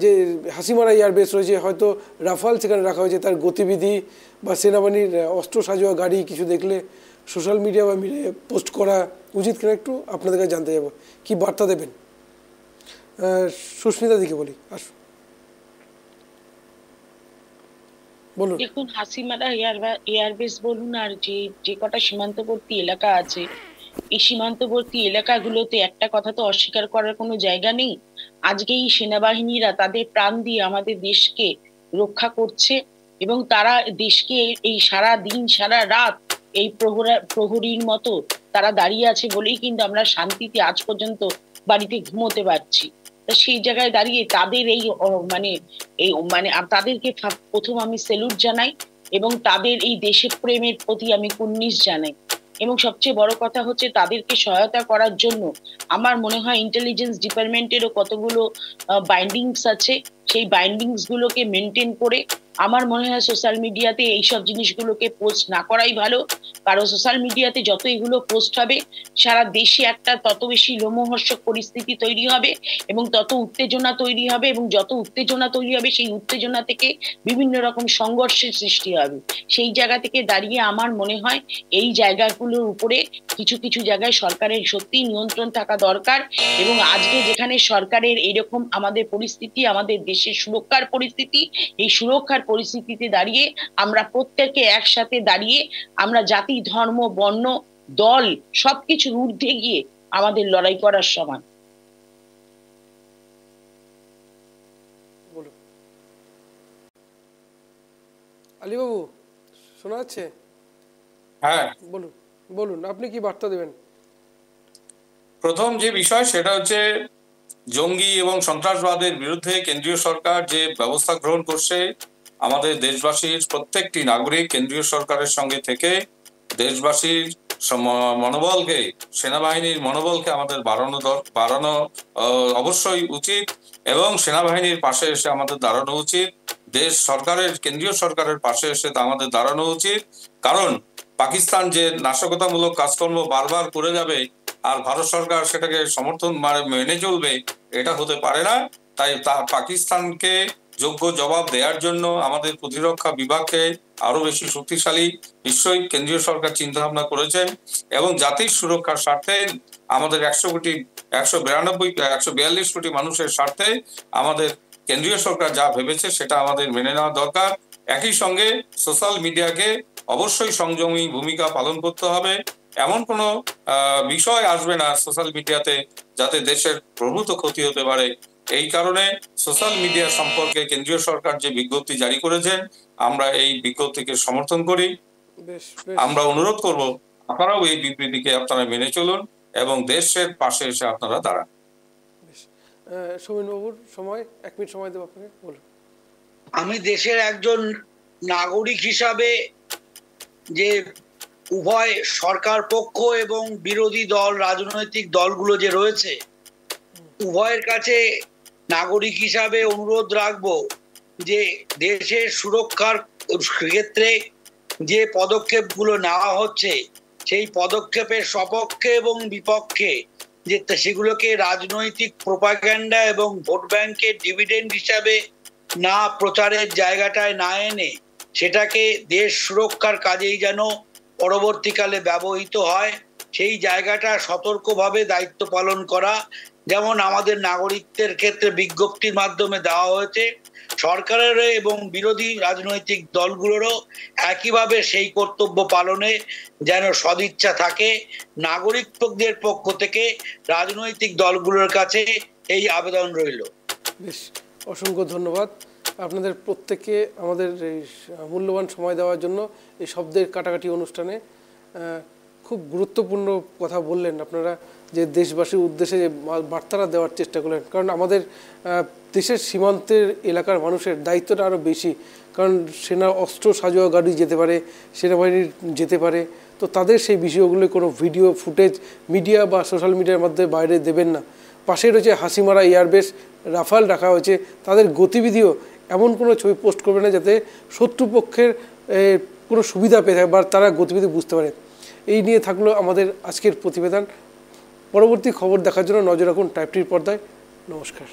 যে হাসিমারা এয়ারবেস রয়েছে, হয়তো রাফাল সেখানে রাখা হয়েছে, তার গতিবিধি বা সেনাবাহিনীর অস্ত্র সাজোয়া গাড়ি কিছু দেখলে সোশ্যাল মিডিয়া বা মিডিয়ায় পোস্ট করা উচিত কিনা একটু আপনাদের কাছে জানতে যাব, কি বার্তা দেবেন? সুস্মিতা দিকে বলি, আসুন বলুন। দেখুন, হাসিমারা এয়ারবেস বলুন আর যে যে কটা সীমান্তবর্তী এলাকা আছে, এই সীমান্তবর্তী এলাকাগুলোতে একটা কথা তো অস্বীকার করার কোনো জায়গা নেই। আজকে এই সেনাবাহিনীরা তাদের প্রাণ দিয়ে আমাদের দেশকে রক্ষা করছে, এবং তারা দেশকে এই সারা দিন সারা রাত এই প্রহরীর মতো তারা দাঁড়িয়ে আছে বলেই কিন্তু আমরা শান্তিতে আজ পর্যন্ত বাড়িতে ঘুমোতে পারছি। তা সেই জায়গায় দাঁড়িয়ে তাদের মানে তাদেরকে প্রথম আমি স্যালুট জানাই, এবং তাদের এই দেশের প্রেমের প্রতি আমি কুর্নিশ জানাই। এবং সবচেয়ে বড় কথা হচ্ছে, তাদেরকে সহায়তা করার জন্য আমার মনে হয় ইন্টেলিজেন্স ডিপার্টমেন্টেরও কতগুলো বাইন্ডিংস আছে। সেই বাইন্ডিংস গুলোকে মেনটেন করে আমার মনে হয় সোশ্যাল মিডিয়াতে এইসব জিনিসগুলোকে পোস্ট না করাই ভালো। কারণ সোশ্যাল মিডিয়াতে যত এগুলো পোস্ট হবে, সারা দেশে একটা তত বেশি লোমহর্ষক পরিস্থিতি তৈরি হবে, এবং তত উত্তেজনা তৈরি হবে, এবং যত উত্তেজনা তৈরি হবে সেই উত্তেজনা থেকে বিভিন্ন রকম সংঘর্ষের সৃষ্টি হবে। সেই জায়গা থেকে দাঁড়িয়ে আমার মনে হয় এই জায়গাগুলোর উপরে কিছু কিছু জায়গায় সরকারের সত্যি নিয়ন্ত্রণ থাকা দরকার। এবং আজকে যেখানে সরকারের এরকম আমাদের পরিস্থিতি, আমাদের দেশের সুরক্ষার পরিস্থিতি, এই সুরক্ষার পরিস্থিতিতে দাঁড়িয়ে আমরা প্রত্যেকে একসাথে দাঁড়িয়ে আমরা জাতি, ধর্ম, বর্ণ, দল সবকিছুর ঊর্ধ্বে গিয়ে আমাদের লড়াই করার সময়। আলীবাবু, শোনা যাচ্ছে? হ্যাঁ, বলুন বলুন, আপনি কি বার্তা দেবেন? প্রথম যে বিষয় সেটা হচ্ছে জঙ্গি এবং সন্ত্রাসবাদের বিরুদ্ধে কেন্দ্রীয় সরকার যে ব্যবস্থা গ্রহণ করছে, আমাদের দেশবাসীর প্রত্যেকটি নাগরিক কেন্দ্রীয় সরকারের সঙ্গে থেকে দেশবাসীর মনোবলকে, সেনাবাহিনীর মনোবলকে আমাদের বাড়ানো অবশ্যই উচিত, এবং সেনাবাহিনীর পাশে এসে আমাদের দাঁড়ানো উচিত। দেশ সরকারের, কেন্দ্রীয় সরকারের পাশে এসে আমাদের দাঁড়ানো উচিত। কারণ পাকিস্তান যে নাশকতামূলক কাজকর্ম বারবার করে যাবে আর ভারত সরকার সেটাকে সমর্থন মেনে চলবে, এটা হতে পারে না। তাই পাকিস্তানকে যোগ্য জবাব দেওয়ার জন্য আমাদের প্রতিরক্ষা বিভাগকে আরো বেশি শক্তিশালী নিশ্চয়ই কেন্দ্রীয় সরকার চিন্তা ভাবনা করেছেন, এবং জাতির সুরক্ষার স্বার্থে আমাদের 142 কোটি মানুষের স্বার্থে আমাদের কেন্দ্রীয় সরকার যা ভেবেছে সেটা আমাদের মেনে নেওয়া দরকার। একই সঙ্গে সোশ্যাল মিডিয়াকে অবশ্যই সংযমী ভূমিকা পালন করতে হবে। এমন কোনো বিষয় আসবে না সোশ্যাল মিডিয়াতে যাতে দেশের প্রভূত ক্ষতি হতে পারে। এই কারণে সোশ্যাল মিডিয়া সম্পর্কে কেন্দ্রীয় সরকার যে বিজ্ঞপ্তি জারি করেছেন, আমরা এই বিজ্ঞপ্তিকে সমর্থন করি। আমরা অনুরোধ করব আপনারাও এই বিবৃতিকে আপনারা মেনে চলুন এবং দেশের পাশে এসে আপনারা দাঁড়ান। সৌমেনবাবুর সময়, 1 মিনিট সময় দেবো আপনাকে, বলুন। আমি দেশের একজন নাগরিক হিসাবে যে উভয় সরকার পক্ষ এবং বিরোধী দল, রাজনৈতিক দলগুলো যে রয়েছে, উভয়ের কাছে নাগরিক হিসাবে অনুরোধ রাখবো যে দেশের সুরক্ষার ক্ষেত্রে যে পদক্ষেপগুলো নেওয়া হচ্ছে, সেই পদক্ষেপের সপক্ষে এবং বিপক্ষে যে সেগুলোকে রাজনৈতিক প্রোপাগ্যান্ডা এবং ভোট ব্যাংকের ডিভিডেন্ড হিসাবে না প্রচারের জায়গাটায় না এনে সেটাকে দেশ সুরক্ষার কাজেই যেন পরবর্তীকালে ব্যবহৃত হয়, সেই জায়গাটা সতর্কভাবে দায়িত্ব পালন করা। যেমন আমাদের নাগরিকদের ক্ষেত্রে বিজ্ঞপ্তির মাধ্যমে দেওয়া হয়েছে, সরকারের এবং বিরোধী রাজনৈতিক দলগুলোরও একইভাবে সেই কর্তব্য পালনে যেন সদিচ্ছা থাকে। নাগরিকদের পক্ষ থেকে রাজনৈতিক দলগুলোর কাছে এই আবেদন রইল। বেশ, অসংখ্য ধন্যবাদ আপনাদের প্রত্যেককে আমাদের এই মূল্যবান সময় দেওয়ার জন্য এই শব্দের কাটাকাটি অনুষ্ঠানে। খুব গুরুত্বপূর্ণ কথা বললেন আপনারা, যে দেশবাসীর উদ্দেশ্যে যে বার্তাটা দেওয়ার চেষ্টা করলেন। কারণ আমাদের দেশের সীমান্তের এলাকার মানুষের দায়িত্বটা আরও বেশি, কারণ সেনা অস্ত্র সাজোয়া গাড়ি যেতে পারে, সেনাবাহিনীর যেতে পারে, তো তাদের সেই বিষয়গুলো কোনো ভিডিও ফুটেজ মিডিয়া বা সোশ্যাল মিডিয়ার মাধ্যমে বাইরে দেবেন না। পাশে রয়েছে হাসিমারা এয়ারবেস, রাফাল রাখা হয়েছে, তাদের গতিবিধিও এমন কোনো ছবি পোস্ট করবে না যাতে শত্রুপক্ষের কোনো সুবিধা পেয়ে থাকে বা তারা গতিবিধি বুঝতে পারে। এই নিয়ে থাকলো আমাদের আজকের প্রতিবেদন। পরবর্তী খবর দেখার জন্য নজর রাখুন টাইপ টিভির পর্দায়। নমস্কার।